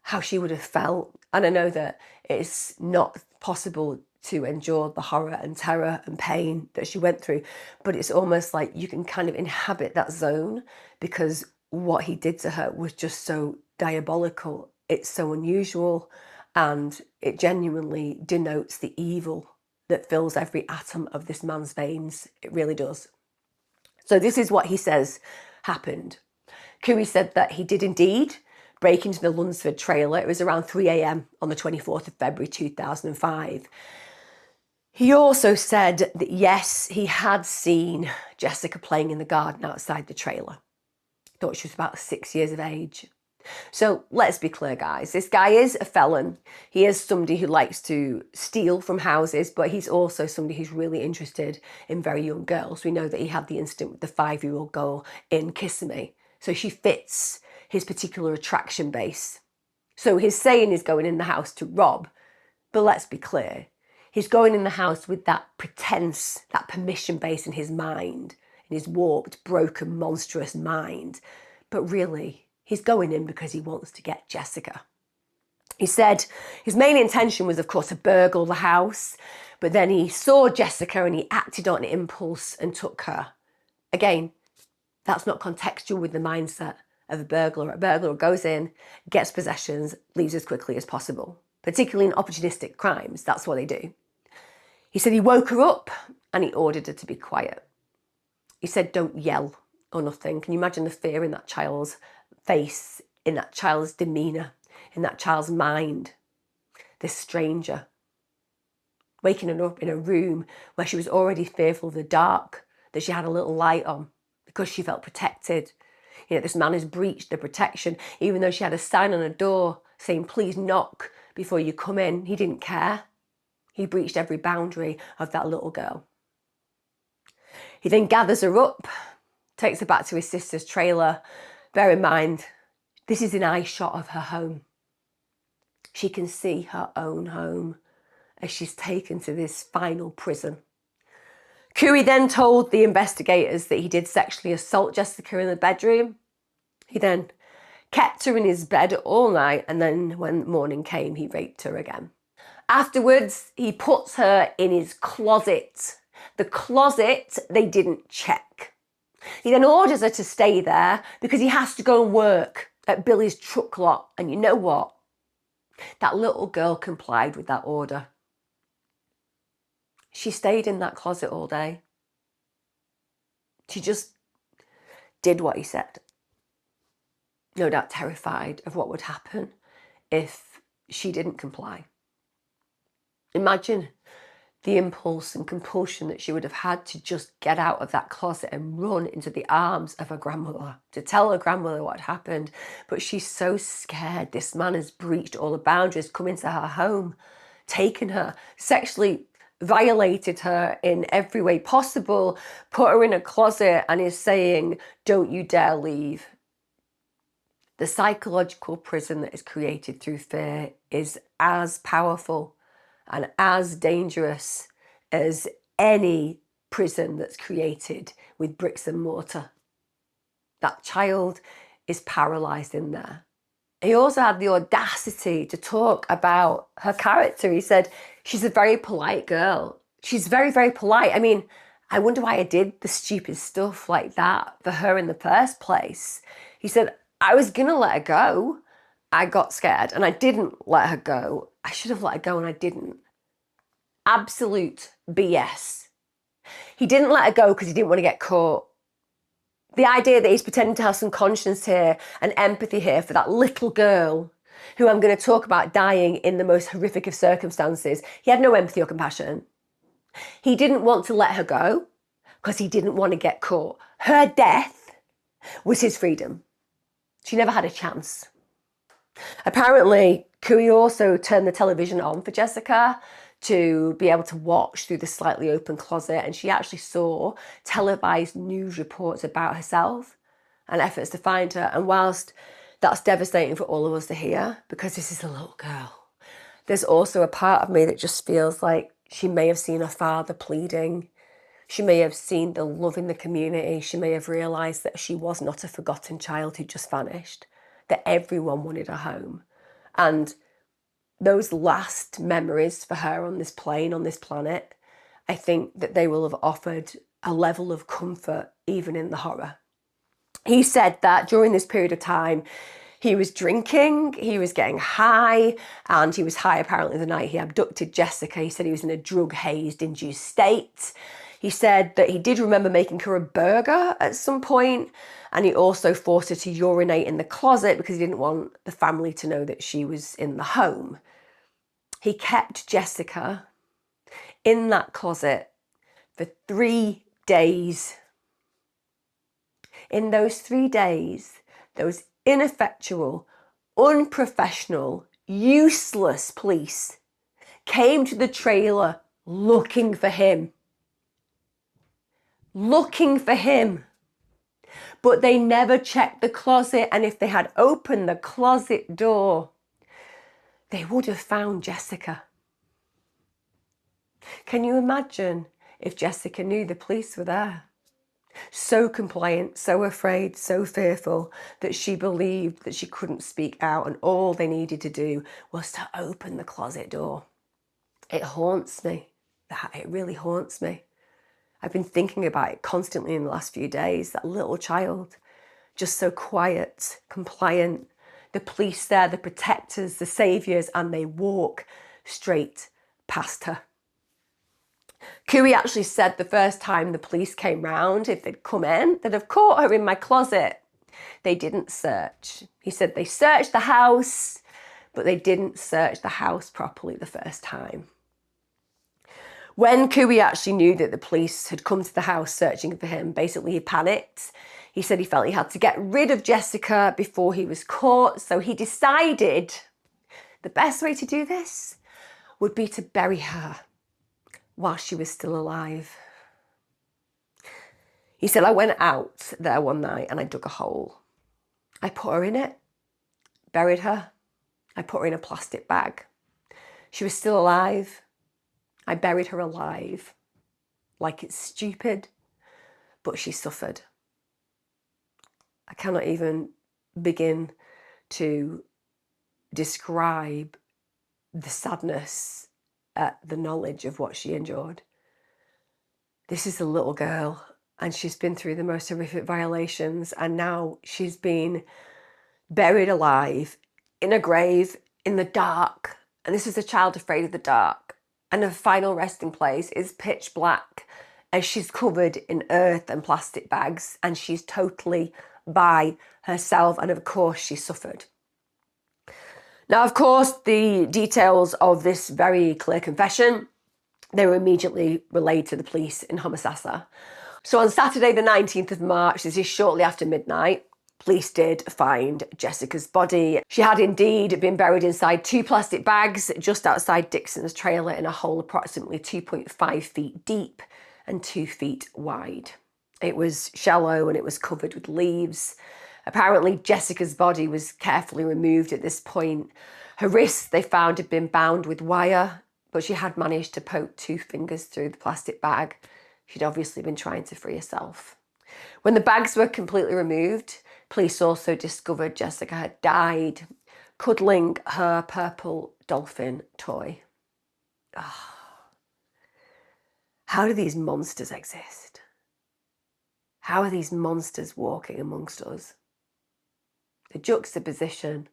how she would have felt. And I know that it's not possible to endure the horror and terror and pain that she went through, but it's almost like you can kind of inhabit that zone, because what he did to her was just so diabolical. It's so unusual, and it genuinely denotes the evil that fills every atom of this man's veins. It really does. So this is what he says happened. Couey said that he did indeed break into the Lunsford trailer. It was around 3 a.m. on the 24th of February 2005. He also said that yes, he had seen Jessica playing in the garden outside the trailer. Thought she was about 6 years of age. So let's be clear, guys. This guy is a felon. He is somebody who likes to steal from houses, but he's also somebody who's really interested in very young girls. We know that he had the incident with the 5-year-old girl in Kissimmee. So she fits his particular attraction base. So he's saying he's going in the house to rob, but let's be clear. He's going in the house with that pretense, that permission base in his mind, in his warped, broken, monstrous mind. But really, he's going in because he wants to get Jessica. He said his main intention was, of course, to burgle the house, but then he saw Jessica and he acted on impulse and took her. Again, that's not contextual with the mindset of a burglar. A burglar goes in, gets possessions, leaves as quickly as possible. Particularly in opportunistic crimes, that's what they do. He said he woke her up and he ordered her to be quiet. He said, don't yell or nothing. Can you imagine the fear in that child's face, in that child's demeanour, in that child's mind? This stranger waking her up in a room where she was already fearful of the dark, that she had a little light on because she felt protected. You know, this man has breached the protection, even though she had a sign on her door saying, please knock before you come in. He didn't care. He breached every boundary of that little girl. He then gathers her up, takes her back to his sister's trailer. Bear in mind, this is an eye shot of her home. She can see her own home as she's taken to this final prison. Couey then told the investigators that he did sexually assault Jessica in the bedroom. He then kept her in his bed all night, and then when morning came, he raped her again. Afterwards, he puts her in his closet. The closet they didn't check. He then orders her to stay there because he has to go and work at Billy's truck lot. And you know what? That little girl complied with that order. She stayed in that closet all day. She just did what he said. No doubt terrified of what would happen if she didn't comply. Imagine the impulse and compulsion that she would have had to just get out of that closet and run into the arms of her grandmother to tell her grandmother what had happened. But she's so scared. This man has breached all the boundaries, come into her home, taken her, sexually violated her in every way possible, put her in a closet, and is saying, don't you dare leave. The psychological prison that is created through fear is as powerful and as dangerous as any prison that's created with bricks and mortar. That child is paralysed in there. He also had the audacity to talk about her character. He said, she's a very polite girl. She's very, very polite. I mean, I wonder why I did the stupid stuff like that for her in the first place. He said, I was going to let her go. I got scared and I didn't let her go. I should have let her go and I didn't. Absolute BS. He didn't let her go because he didn't want to get caught. The idea that he's pretending to have some conscience here and empathy here for that little girl who I'm going to talk about dying in the most horrific of circumstances. He had no empathy or compassion. He didn't want to let her go because he didn't want to get caught. Her death was his freedom. She never had a chance. Apparently, Couey also turned the television on for Jessica to be able to watch through the slightly open closet, and she actually saw televised news reports about herself and efforts to find her. And whilst that's devastating for all of us to hear, because this is a little girl, there's also a part of me that just feels like she may have seen her father pleading. She may have seen the love in the community. She may have realised that she was not a forgotten child who just vanished, that everyone wanted her home. And those last memories for her on this plane, on this planet, I think that they will have offered a level of comfort even in the horror. He said that during this period of time, he was drinking, he was getting high, and he was high apparently the night he abducted Jessica. He said he was in a drug-hazed, induced state. He said that he did remember making her a burger at some point, and he also forced her to urinate in the closet because he didn't want the family to know that she was in the home. He kept Jessica in that closet for 3 days. In those 3 days, those ineffectual, unprofessional, useless police came to the trailer looking for him. Looking for him. But they never checked the closet, and if they had opened the closet door, they would have found Jessica. Can you imagine if Jessica knew the police were there? So compliant, so afraid, so fearful that she believed that she couldn't speak out, and all they needed to do was to open the closet door. It haunts me. It really haunts me. I've been thinking about it constantly in the last few days. That little child, just so quiet, compliant. The police there, the protectors, the saviours, and they walk straight past her. Couey actually said the first time the police came round, if they'd come in, they'd have caught her in my closet. They didn't search. He said they searched the house, but they didn't search the house properly the first time. When Couey actually knew that the police had come to the house searching for him, basically he panicked. He said he felt he had to get rid of Jessica before he was caught, so he decided the best way to do this would be to bury her while she was still alive. He said, I went out there one night and I dug a hole. I put her in it, buried her. I put her in a plastic bag. She was still alive. I buried her alive. Like it's stupid, but she suffered. I cannot even begin to describe the sadness at the knowledge of what she endured. This is a little girl, and she's been through the most horrific violations, and now she's been buried alive in a grave in the dark. And this is a child afraid of the dark. And her final resting place is pitch black as she's covered in earth and plastic bags, and she's totally by herself. And of course, she suffered. Now, of course, the details of this very clear confession, they were immediately relayed to the police in Homosassa. So on Saturday, the 19th of March, this is shortly after midnight, police did find Jessica's body. She had indeed been buried inside 2 plastic bags just outside Dixon's trailer in a hole approximately 2.5 feet deep and 2 feet wide. It was shallow and it was covered with leaves. Apparently, Jessica's body was carefully removed at this point. Her wrists, they found, had been bound with wire, but she had managed to poke 2 fingers through the plastic bag. She'd obviously been trying to free herself. When the bags were completely removed, police also discovered Jessica had died, cuddling her purple dolphin toy. Oh. How do these monsters exist? How are these monsters walking amongst us? The juxtaposition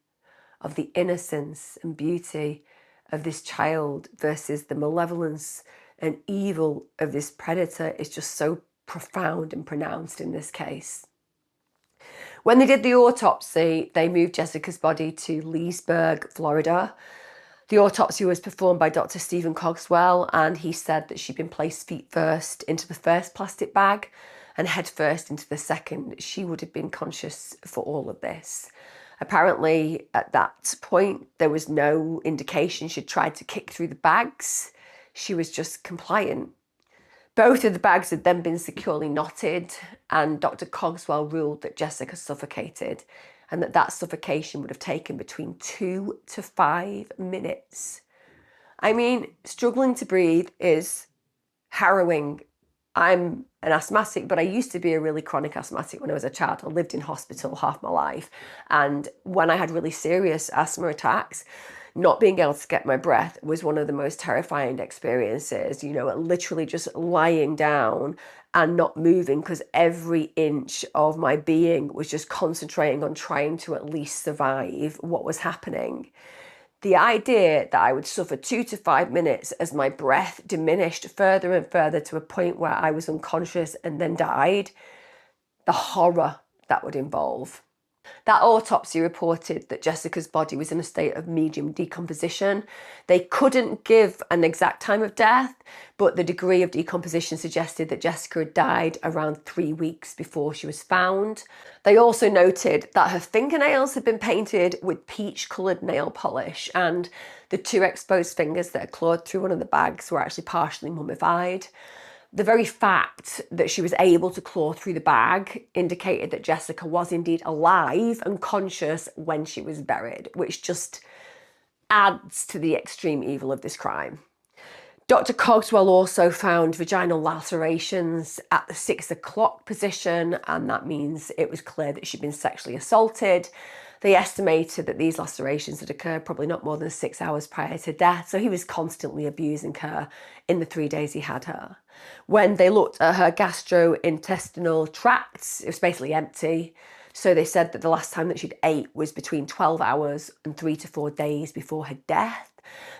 of the innocence and beauty of this child versus the malevolence and evil of this predator is just so profound and pronounced in this case. When they did the autopsy, they moved Jessica's body to Leesburg, Florida. The autopsy was performed by Dr. Stephen Cogswell, and he said that she'd been placed feet first into the first plastic bag and headfirst into the second, she would have been conscious for all of this. Apparently, at that point, there was no indication she'd tried to kick through the bags. She was just compliant. Both of the bags had then been securely knotted, and Dr. Cogswell ruled that Jessica suffocated, and that suffocation would have taken between 2 to 5 minutes. I mean, struggling to breathe is harrowing. I'm an asthmatic, but I used to be a really chronic asthmatic when I was a child. I lived in hospital half my life. And when I had really serious asthma attacks, not being able to get my breath was one of the most terrifying experiences, literally just lying down and not moving because every inch of my being was just concentrating on trying to at least survive what was happening. The idea that I would suffer 2 to 5 minutes as my breath diminished further and further to a point where I was unconscious and then died, the horror that would involve. That autopsy reported that Jessica's body was in a state of medium decomposition. They couldn't give an exact time of death, but the degree of decomposition suggested that Jessica had died around 3 weeks before she was found. They also noted that her fingernails had been painted with peach-coloured nail polish, and the 2 exposed fingers that had clawed through one of the bags were actually partially mummified. The very fact that she was able to claw through the bag indicated that Jessica was indeed alive and conscious when she was buried, which just adds to the extreme evil of this crime. Dr. Cogswell also found vaginal lacerations at the 6 o'clock position, and that means it was clear that she'd been sexually assaulted. They estimated that these lacerations had occurred probably not more than 6 hours prior to death, so he was constantly abusing her in the 3 days he had her. When they looked at her gastrointestinal tracts, it was basically empty. So they said that the last time that she'd ate was between 12 hours and 3 to 4 days before her death.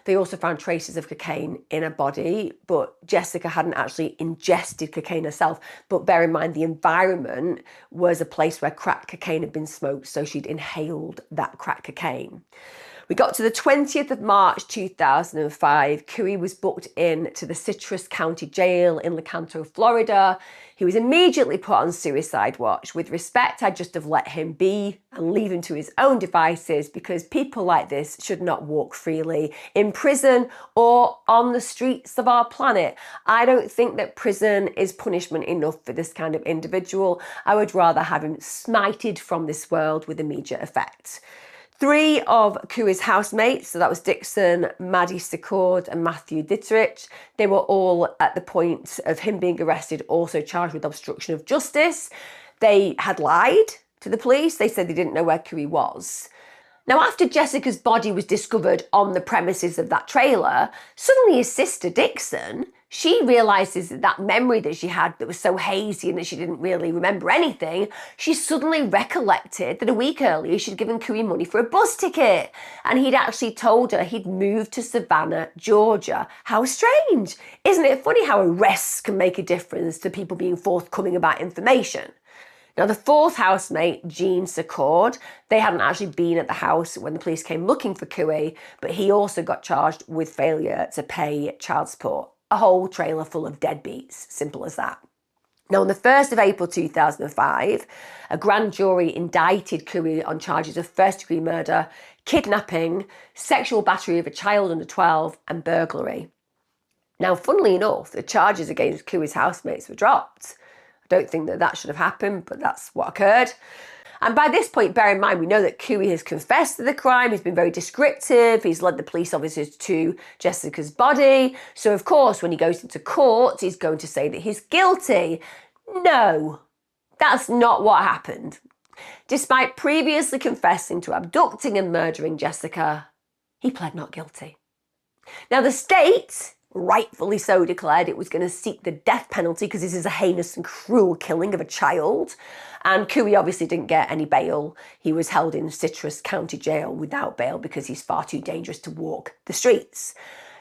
They also found traces of cocaine in her body, but Jessica hadn't actually ingested cocaine herself. But bear in mind, the environment was a place where crack cocaine had been smoked, so she'd inhaled that crack cocaine. We got to the 20th of March 2005. Couey was booked in to the Citrus County Jail in Lecanto, Florida. He was immediately put on suicide watch. With respect, I'd just have let him be and leave him to his own devices, because people like this should not walk freely in prison or on the streets of our planet. I don't think that prison is punishment enough for this kind of individual. I would rather have him smited from this world with immediate effect. 3 of Couey's housemates, so that was Dixon, Maddie Secord and Matthew Ditterich, they were all at the point of him being arrested also charged with obstruction of justice. They had lied to the police. They said they didn't know where Couey was. Now, after Jessica's body was discovered on the premises of that trailer, suddenly his sister Dixon, she realises that memory that she had that was so hazy and that she didn't really remember anything, she suddenly recollected that a week earlier she'd given Couey money for a bus ticket, and he'd actually told her he'd moved to Savannah, Georgia. How strange. Isn't it funny how arrests can make a difference to people being forthcoming about information? Now, the 4th housemate, Jean Secord, they hadn't actually been at the house when the police came looking for Couey, but he also got charged with failure to pay child support. A whole trailer full of deadbeats, simple as that. Now, on the 1st of April 2005, a grand jury indicted Couey on charges of first-degree murder, kidnapping, sexual battery of a child under 12, and burglary. Now, funnily enough, the charges against Couey's housemates were dropped. I don't think that should have happened, but that's what occurred. And by this point, bear in mind, we know that Couey has confessed to the crime. He's been very descriptive. He's led the police officers to Jessica's body. So, of course, when he goes into court, he's going to say that he's guilty. No, that's not what happened. Despite previously confessing to abducting and murdering Jessica, he pled not guilty. Now, the state, rightfully so, declared it was going to seek the death penalty because this is a heinous and cruel killing of a child. And Couey obviously didn't get any bail. He was held in Citrus County Jail without bail because he's far too dangerous to walk the streets.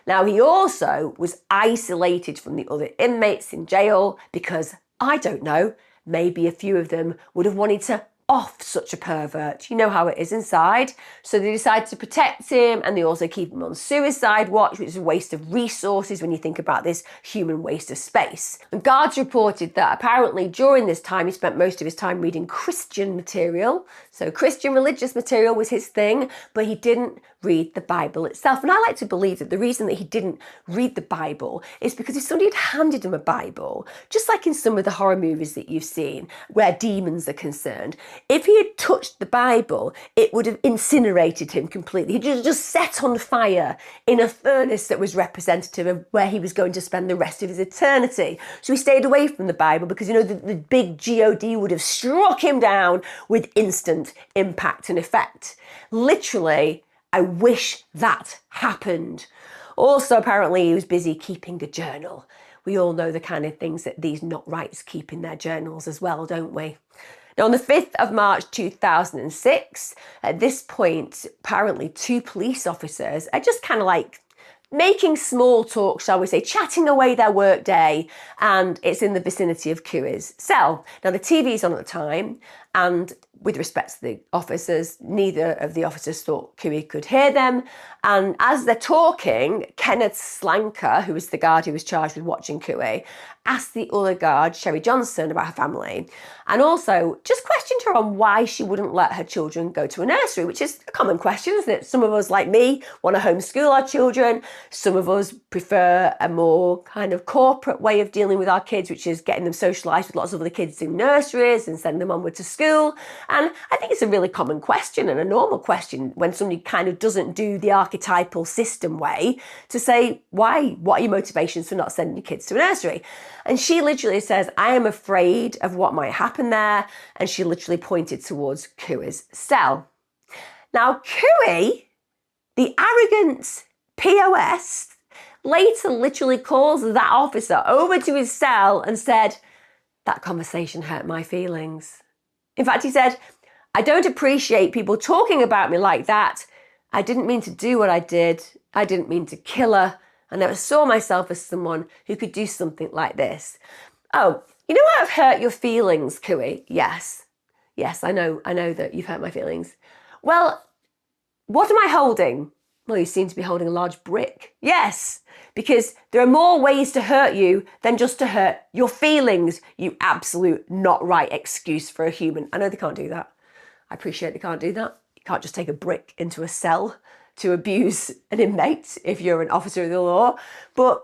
Now, he also was isolated from the other inmates in jail because, I don't know, maybe a few of them would have wanted to off such a pervert. You know how it is inside. So they decide to protect him, and they also keep him on suicide watch, which is a waste of resources when you think about this human waste of space. And guards reported that apparently during this time he spent most of his time reading Christian material. So Christian religious material was his thing, but he didn't read the Bible itself. And I like to believe that the reason that he didn't read the Bible is because if somebody had handed him a Bible, just like in some of the horror movies that you've seen where demons are concerned, if he had touched the Bible, it would have incinerated him completely. He'd just set on fire in a furnace that was representative of where he was going to spend the rest of his eternity. So he stayed away from the Bible because, the big God would have struck him down with instant impact and effect. Literally, I wish that happened. Also, apparently, he was busy keeping a journal. We all know the kind of things that these not-rights keep in their journals as well, don't we? Now, on the 5th of March 2006, at this point, apparently 2 police officers are just kind of like making small talk, shall we say, chatting away their work day, and it's in the vicinity of Couey's cell. Now, the TV's on at the time, and with respect to the officers, neither of the officers thought Couey could hear them. And as they're talking, Kenneth Slanker, who was the guard who was charged with watching Couey, asked the other guard, Sherry Johnson, about her family, and also just questioned her on why she wouldn't let her children go to a nursery, which is a common question, isn't it? Some of us, like me, want to homeschool our children. Some of us prefer a more kind of corporate way of dealing with our kids, which is getting them socialised with lots of other kids in nurseries and sending them onward to school. And I think it's a really common question and a normal question when somebody kind of doesn't do the archetypal system way to say, why? What are your motivations for not sending your kids to a nursery? And she literally says, I am afraid of what might happen there. And she literally pointed towards Couey's cell. Now, Couey, the arrogant POS, later literally calls that officer over to his cell and said, that conversation hurt my feelings. In fact, he said, I don't appreciate people talking about me like that. I didn't mean to do what I did. I didn't mean to kill her. I never saw myself as someone who could do something like this. Oh, you know what? I've hurt your feelings, Couey. Yes, I know that you've hurt my feelings. Well, what am I holding? Well, you seem to be holding a large brick. Yes, because there are more ways to hurt you than just to hurt your feelings, you absolute not right excuse for a human. I know they can't do that. I appreciate they can't do that. You can't just take a brick into a cell to abuse an inmate if you're an officer of the law. But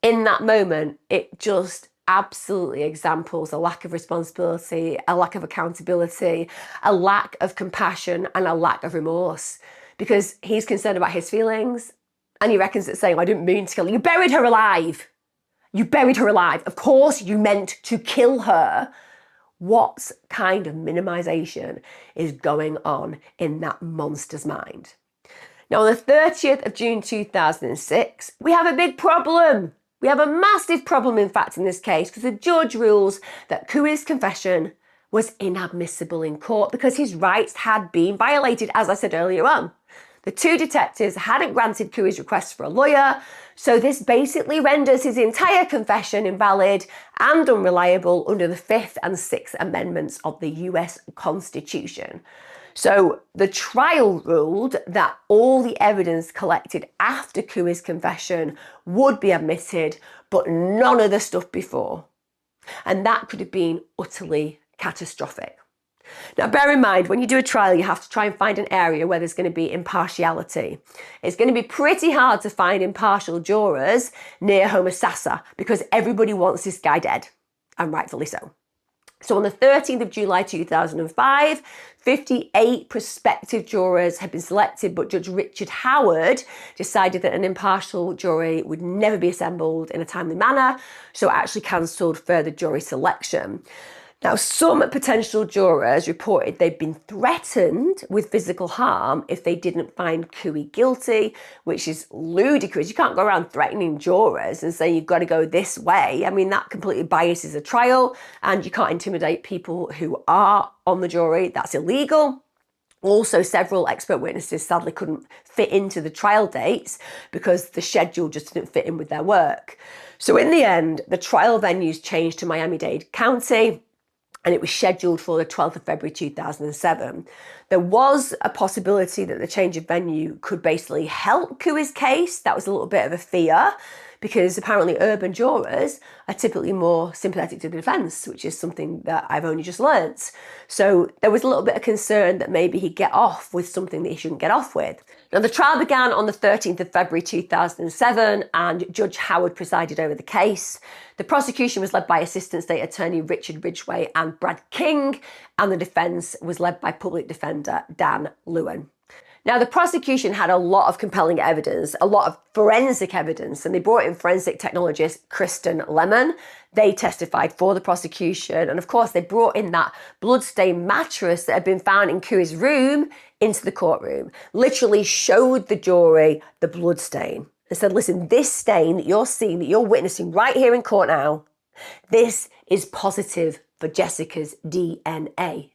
in that moment, it just absolutely examples a lack of responsibility, a lack of accountability, a lack of compassion, and a lack of remorse. Because he's concerned about his feelings, and he reckons it's saying, I didn't mean to kill her. You buried her alive. You buried her alive. Of course you meant to kill her. What kind of minimization is going on in that monster's mind? Now, on the 30th of June 2006, we have a big problem. We have a massive problem, in fact, in this case, because the judge rules that Couey's confession was inadmissible in court because his rights had been violated, as I said earlier on. The 2 detectives hadn't granted Couey's request for a lawyer, so this basically renders his entire confession invalid and unreliable under the 5th and 6th Amendments of the US Constitution. So the trial ruled that all the evidence collected after Couey's confession would be admitted, but none of the stuff before. And that could have been utterly catastrophic. Now, bear in mind, when you do a trial, you have to try and find an area where there's going to be impartiality. It's going to be pretty hard to find impartial jurors near Homosassa because everybody wants this guy dead, and rightfully so. So on the 13th of July 2005, 58 prospective jurors had been selected, but Judge Richard Howard decided that an impartial jury would never be assembled in a timely manner, so actually cancelled further jury selection. Now, some potential jurors reported they'd been threatened with physical harm if they didn't find Couey guilty, which is ludicrous. You can't go around threatening jurors and saying you've got to go this way. I mean, that completely biases a trial, and you can't intimidate people who are on the jury. That's illegal. Also, several expert witnesses sadly couldn't fit into the trial dates because the schedule just didn't fit in with their work. So in the end, the trial venues changed to Miami-Dade County. and it was scheduled for the 12th of February 2007. There was a possibility that the change of venue could basically help Couey's case. That was a little bit of a fear, because apparently urban jurors are typically more sympathetic to the defence, which is something that I've only just learnt. So there was a little bit of concern that maybe he'd get off with something that he shouldn't get off with. Now, the trial began on the 13th of February 2007, and Judge Howard presided over the case. The prosecution was led by Assistant State Attorney Richard Ridgway and Brad King, and the defence was led by Public Defender Dan Lewin. Now, the prosecution had a lot of compelling evidence, a lot of forensic evidence, and they brought in forensic technologist Kristen Lemon. They testified for the prosecution, and of course, they brought in that bloodstained mattress that had been found in Couey's room into the courtroom, literally showed the jury the blood stain and said, listen, this stain that you're seeing, that you're witnessing right here in court now, this is positive for Jessica's DNA.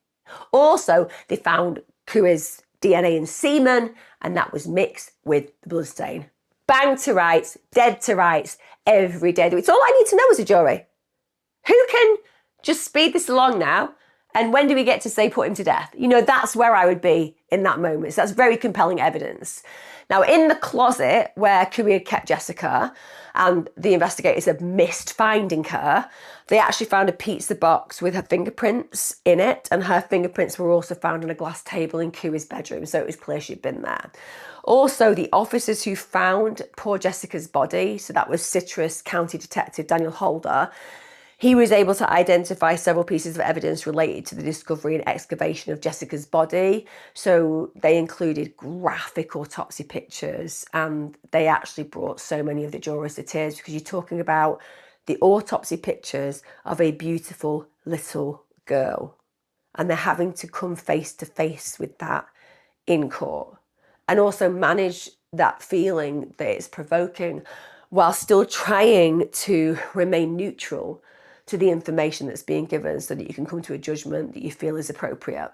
Also, they found Couey's DNA in semen, and that was mixed with the bloodstain. Bang to rights, dead to rights, every day. It's all I need to know as a jury. Who can just speed this along now? And when do we get to say put him to death? You know, that's where I would be in that moment. So that's very compelling evidence. Now, in the closet where Couey had kept Jessica, and the investigators had missed finding her, they actually found a pizza box with her fingerprints in it, and her fingerprints were also found on a glass table in Couey's bedroom, so it was clear she'd been there. Also, the officers who found poor Jessica's body, so that was Citrus County Detective Daniel Holder, he was able to identify several pieces of evidence related to the discovery and excavation of Jessica's body. So they included graphic autopsy pictures, and they actually brought so many of the jurors to tears, because you're talking about the autopsy pictures of a beautiful little girl, and they're having to come face to face with that in court, and also manage that feeling that it's provoking while still trying to remain neutral to the information that's being given, so that you can come to a judgment that you feel is appropriate.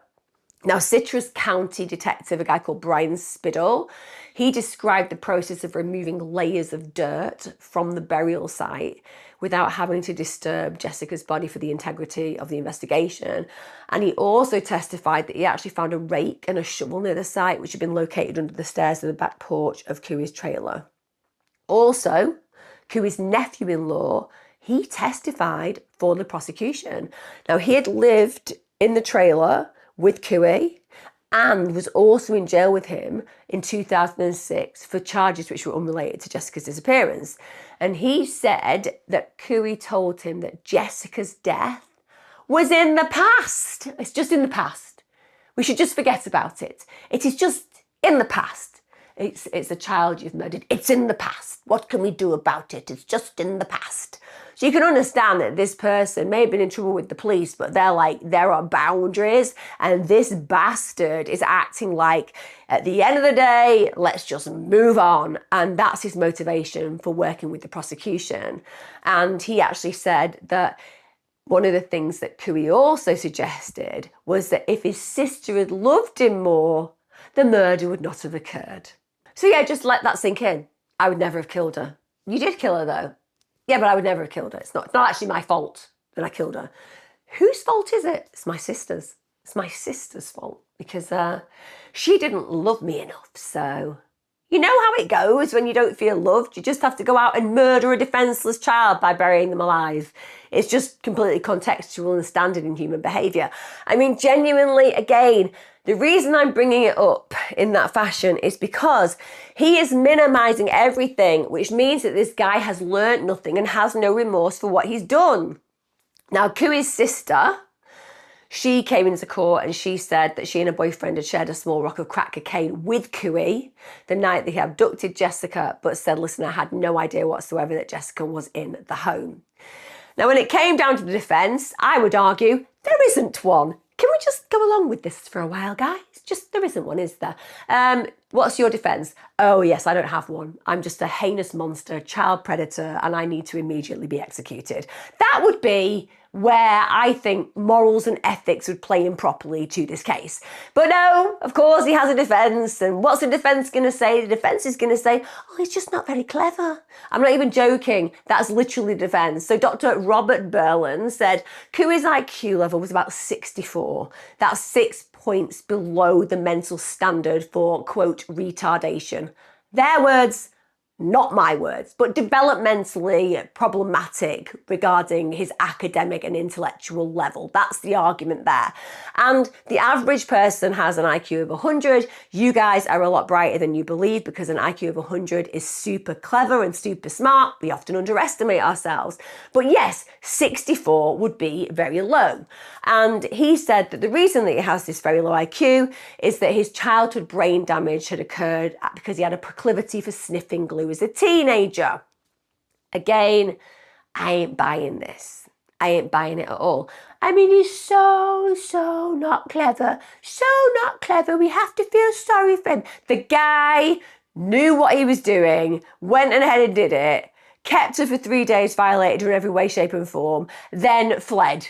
Now, Citrus County Detective, a guy called Brian Spittle, he described the process of removing layers of dirt from the burial site without having to disturb Jessica's body for the integrity of the investigation. And he also testified that he actually found a rake and a shovel near the site, which had been located under the stairs of the back porch of Couey's trailer. Also, Couey's nephew-in-law, he testified for the prosecution. Now, he had lived in the trailer with Couey and was also in jail with him in 2006 for charges which were unrelated to Jessica's disappearance. And he said that Couey told him that Jessica's death was in the past. It's just in the past. We should just forget about it. It is just in the past. It's a child you've murdered. It's in the past. What can we do about it? It's just in the past. So you can understand that this person may have been in trouble with the police, but they're like, there are boundaries, and this bastard is acting like, at the end of the day, let's just move on. And that's his motivation for working with the prosecution. And he actually said that one of the things that Couey also suggested was that if his sister had loved him more, the murder would not have occurred. So yeah, just let that sink in. I would never have killed her. You did kill her though. Yeah, but I would never have killed her. It's not actually my fault that I killed her. Whose fault is it? It's my sister's. It's my sister's fault, because she didn't love me enough. So you know how it goes when you don't feel loved. You just have to go out and murder a defenseless child by burying them alive. It's just completely contextual and standard in human behaviour. I mean, genuinely, again, the reason I'm bringing it up in that fashion is because he is minimising everything, which means that this guy has learnt nothing and has no remorse for what he's done. Now, Couey's sister, she came into court and she said that she and her boyfriend had shared a small rock of crack cocaine with Couey the night that he abducted Jessica, but said, listen, I had no idea whatsoever that Jessica was in the home. Now, when it came down to the defence, I would argue there isn't one. Can we just go along with this for a while, guys? Just, there isn't one, is there? What's your defense? Oh yes, I don't have one. I'm just a heinous monster, child predator, and I need to immediately be executed. That would be where I think morals and ethics would play in properly to this case. But no, of course he has a defense. And what's the defense going to say? The defense is going to say, oh, he's just not very clever. I'm not even joking. That's literally the defense. So Dr. Robert Berlin said Couey's IQ level was about 64. That's 6 points below the mental standard for, quote, retardation. Their words, not my words, but developmentally problematic regarding his academic and intellectual level. That's the argument there. And the average person has an IQ of 100. You guys are a lot brighter than you believe because an IQ of 100 is super clever and super smart. We often underestimate ourselves. But yes, 64 would be very low. And he said that the reason that he has this very low IQ is that his childhood brain damage had occurred because he had a proclivity for sniffing glue as a teenager. Again, I ain't buying this. I ain't buying it at all. I mean, he's so not clever. So not clever. We have to feel sorry for him. The guy knew what he was doing, went ahead and did it, kept her for 3 days, violated her in every way, shape and form, then fled.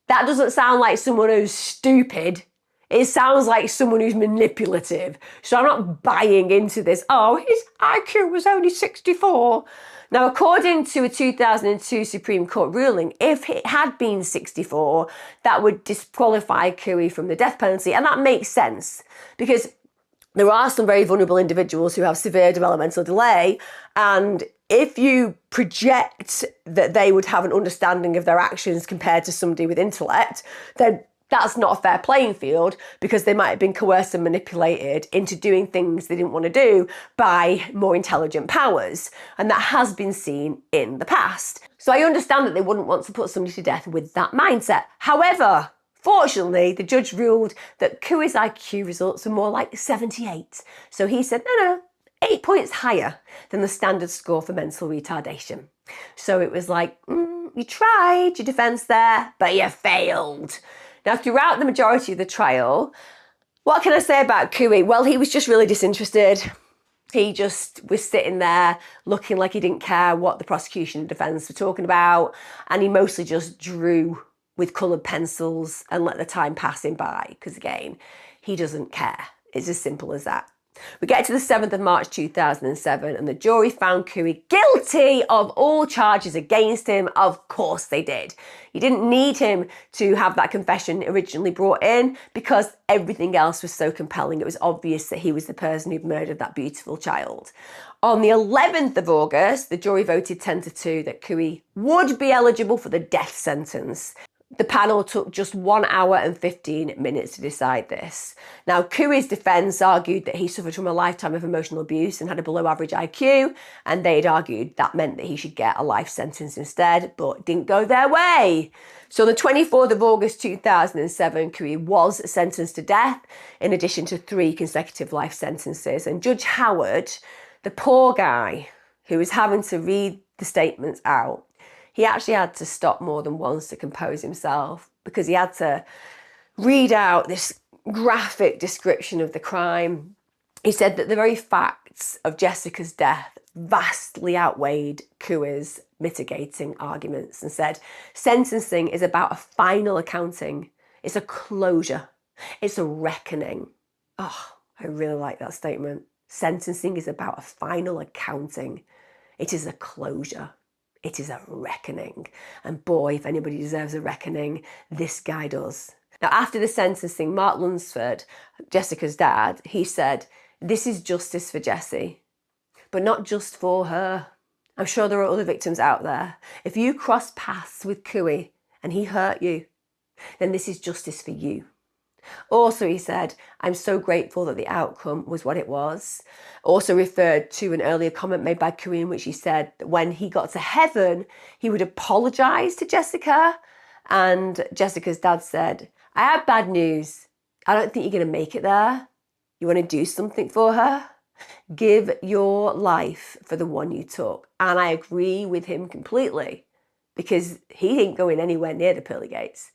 That doesn't sound like someone who's stupid. It sounds like someone who's manipulative. So I'm not buying into this, oh, his IQ was only 64. Now, according to a 2002 Supreme Court ruling, if it had been 64, that would disqualify Couey from the death penalty. And that makes sense because there are some very vulnerable individuals who have severe developmental delay. And if you project that they would have an understanding of their actions compared to somebody with intellect, then that's not a fair playing field because they might have been coerced and manipulated into doing things they didn't want to do by more intelligent powers. And that has been seen in the past. So I understand that they wouldn't want to put somebody to death with that mindset. However, fortunately, the judge ruled that Couey's IQ results were more like 78. So he said, no, 8 points higher than the standard score for mental retardation. So it was like, you tried your defense there, but you failed. Now, throughout the majority of the trial, what can I say about Couey? Well, he was just really disinterested. He just was sitting there looking like he didn't care what the prosecution and defense were talking about. And he mostly just drew with coloured pencils and let the time pass him by. Because again, he doesn't care. It's as simple as that. We get to the 7th of March 2007 and the jury found Couey guilty of all charges against him. Of course they did. You didn't need him to have that confession originally brought in because everything else was so compelling. It was obvious that he was the person who'd murdered that beautiful child. On the 11th of August, the jury voted 10-2 that Couey would be eligible for the death sentence. The panel took just 1 hour and 15 minutes to decide this. Now, Couey's defence argued that he suffered from a lifetime of emotional abuse and had a below average IQ, and they'd argued that meant that he should get a life sentence instead, but it didn't go their way. So on the 24th of August 2007, Couey was sentenced to death, in addition to 3 consecutive life sentences. And Judge Howard, the poor guy who was having to read the statements out, he actually had to stop more than once to compose himself because he had to read out this graphic description of the crime. He said that the very facts of Jessica's death vastly outweighed Couey's mitigating arguments and said, sentencing is about a final accounting. It's a closure. It's a reckoning. Oh, I really like that statement. Sentencing is about a final accounting. It is a closure. It is a reckoning. And boy, if anybody deserves a reckoning, this guy does. Now, after the sentencing, Mark Lunsford, Jessica's dad, he said, this is justice for Jessie, but not just for her. I'm sure there are other victims out there. If you cross paths with Couey and he hurt you, then this is justice for you. Also, he said, I'm so grateful that the outcome was what it was. Also referred to an earlier comment made by Couey in which he said that when he got to heaven, he would apologise to Jessica. And Jessica's dad said, I have bad news. I don't think you're going to make it there. You want to do something for her? Give your life for the one you took. And I agree with him completely because he ain't going anywhere near the pearly gates.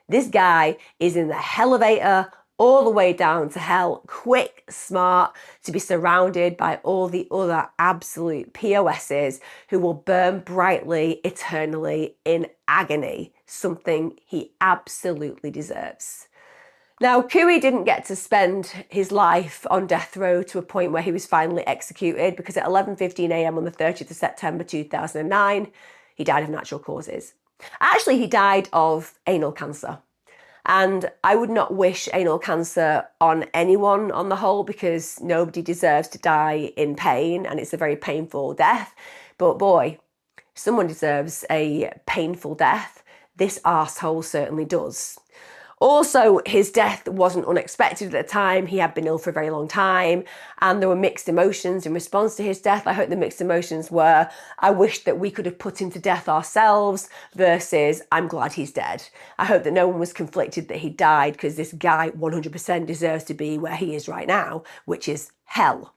This guy is in the elevator all the way down to hell, quick, smart, to be surrounded by all the other absolute POSs who will burn brightly, eternally, in agony, something he absolutely deserves. Now, Couey didn't get to spend his life on death row to a point where he was finally executed, because at 11:15 a.m. on the 30th of September 2009, he died of natural causes. Actually, he died of anal cancer. And I would not wish anal cancer on anyone on the whole, because nobody deserves to die in pain, and it's a very painful death. But boy, someone deserves a painful death. This arsehole certainly does. Also, his death wasn't unexpected at the time. He had been ill for a very long time, and there were mixed emotions in response to his death. I hope the mixed emotions were, I wish that we could have put him to death ourselves, versus, I'm glad he's dead. I hope that no one was conflicted that he died, because this guy 100% deserves to be where he is right now, which is hell.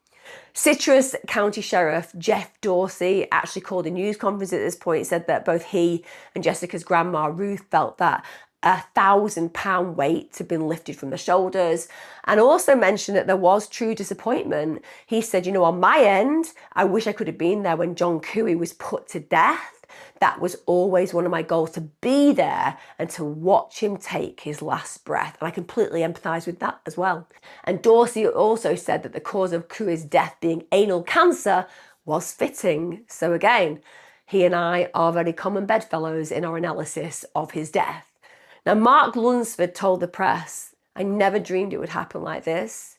Citrus County Sheriff Jeff Dorsey actually called a news conference at this point, said that both he and Jessica's grandma Ruth felt that a 1,000-pound weight had been lifted from the shoulders, and also mentioned that there was true disappointment. He said, you know, on my end, I wish I could have been there when John Couey was put to death. That was always one of my goals, to be there and to watch him take his last breath. And I completely empathise with that as well. And Dorsey also said that the cause of Couey's death being anal cancer was fitting. So again, he and I are very common bedfellows in our analysis of his death. Now, Mark Lunsford told the press, I never dreamed it would happen like this.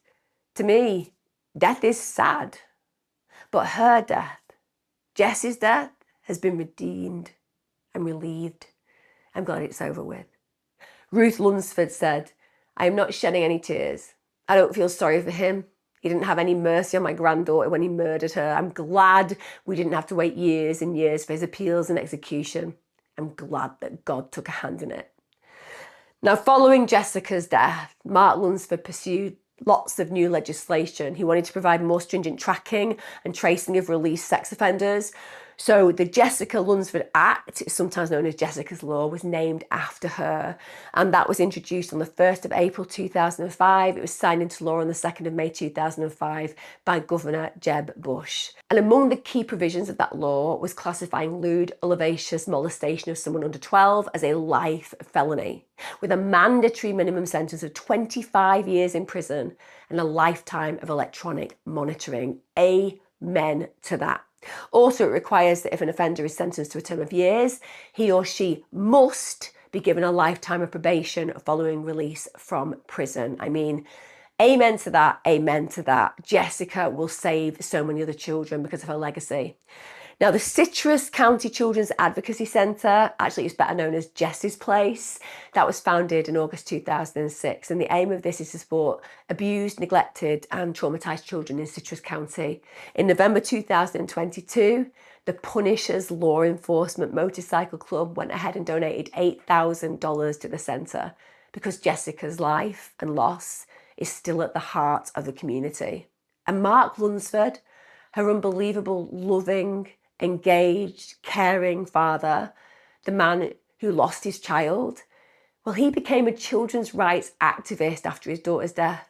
To me, death is sad, but her death, Jess's death, has been redeemed and relieved. I'm glad it's over with. Ruth Lunsford said, I am not shedding any tears. I don't feel sorry for him. He didn't have any mercy on my granddaughter when he murdered her. I'm glad we didn't have to wait years and years for his appeals and execution. I'm glad that God took a hand in it. Now, following Jessica's death, Mark Lunsford pursued lots of new legislation. He wanted to provide more stringent tracking and tracing of released sex offenders. So the Jessica Lunsford Act, sometimes known as Jessica's Law, was named after her. And that was introduced on the 1st of April 2005. It was signed into law on the 2nd of May 2005 by Governor Jeb Bush. And among the key provisions of that law was classifying lewd or lascivious molestation of someone under 12 as a life felony, with a mandatory minimum sentence of 25 years in prison and a lifetime of electronic monitoring. Amen to that. Also, it requires that if an offender is sentenced to a term of years, he or she must be given a lifetime of probation following release from prison. I mean, amen to that, amen to that. Jessica will save so many other children because of her legacy. Now, the Citrus County Children's Advocacy Centre, actually it's better known as Jess's Place, that was founded in August 2006. And the aim of this is to support abused, neglected and traumatised children in Citrus County. In November 2022, the Punishers Law Enforcement Motorcycle Club went ahead and donated $8,000 to the centre, because Jessica's life and loss is still at the heart of the community. And Mark Lunsford, her unbelievable, loving, engaged, caring father, the man who lost his child, well, he became a children's rights activist after his daughter's death.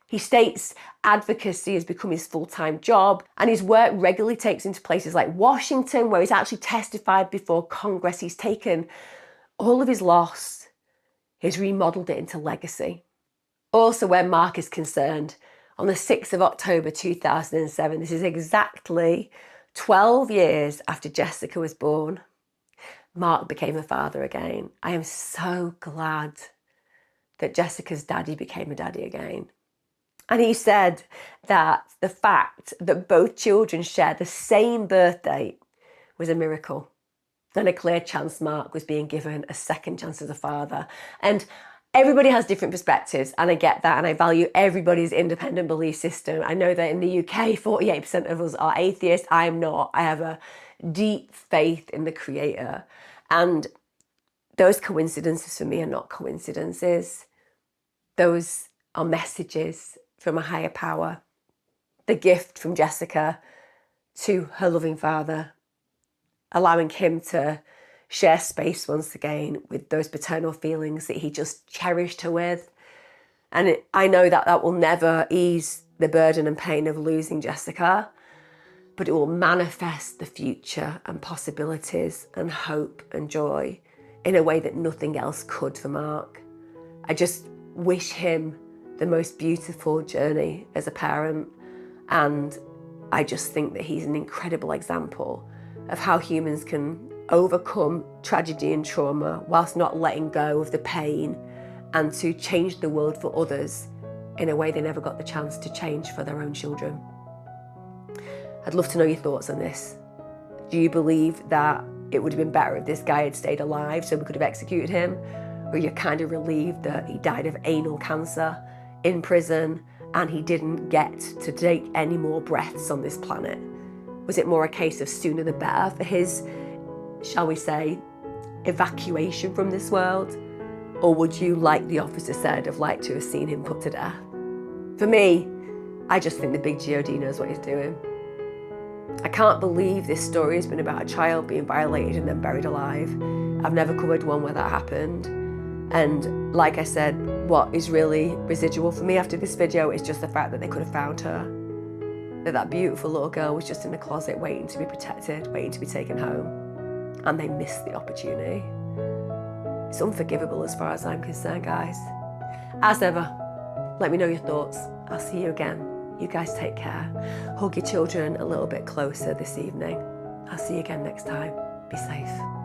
He states advocacy has become his full-time job, and his work regularly takes him to places like Washington, where he's actually testified before Congress. He's taken all of his loss, he's remodeled it into legacy. Also, where Mark is concerned, on the 6th of October 2007, this is exactly 12 years after Jessica was born, Mark became a father again. I am so glad that Jessica's daddy became a daddy again. And he said that the fact that both children share the same birth date was a miracle, and a clear chance Mark was being given a second chance as a father. And everybody has different perspectives, and I get that, and I value everybody's independent belief system. I know that in the UK, 48% of us are atheists. I am not. I have a deep faith in the Creator. And those coincidences for me are not coincidences. Those are messages from a higher power. The gift from Jessica to her loving father, allowing him to share space once again with those paternal feelings that he just cherished her with. And I know that that will never ease the burden and pain of losing Jessica, but it will manifest the future and possibilities and hope and joy in a way that nothing else could for Mark. I just wish him the most beautiful journey as a parent, and I just think that he's an incredible example of how humans can overcome tragedy and trauma whilst not letting go of the pain, and to change the world for others in a way they never got the chance to change for their own children. I'd love to know your thoughts on this. Do you believe that it would have been better if this guy had stayed alive so we could have executed him? Or you're kind of relieved that he died of anal cancer in prison and he didn't get to take any more breaths on this planet? Was it more a case of sooner the better for his, shall we say, evacuation from this world? Or would you, like the officer said, have liked to have seen him put to death? For me, I just think the big God knows what he's doing. I can't believe this story has been about a child being violated and then buried alive. I've never covered one where that happened. And like I said, what is really residual for me after this video is just the fact that they could have found her. That beautiful little girl was just in the closet waiting to be protected, waiting to be taken home. And they missed the opportunity. It's unforgivable as far as I'm concerned, guys. As ever, let me know your thoughts. I'll see you again. You guys take care. Hug your children a little bit closer this evening. I'll see you again next time. Be safe.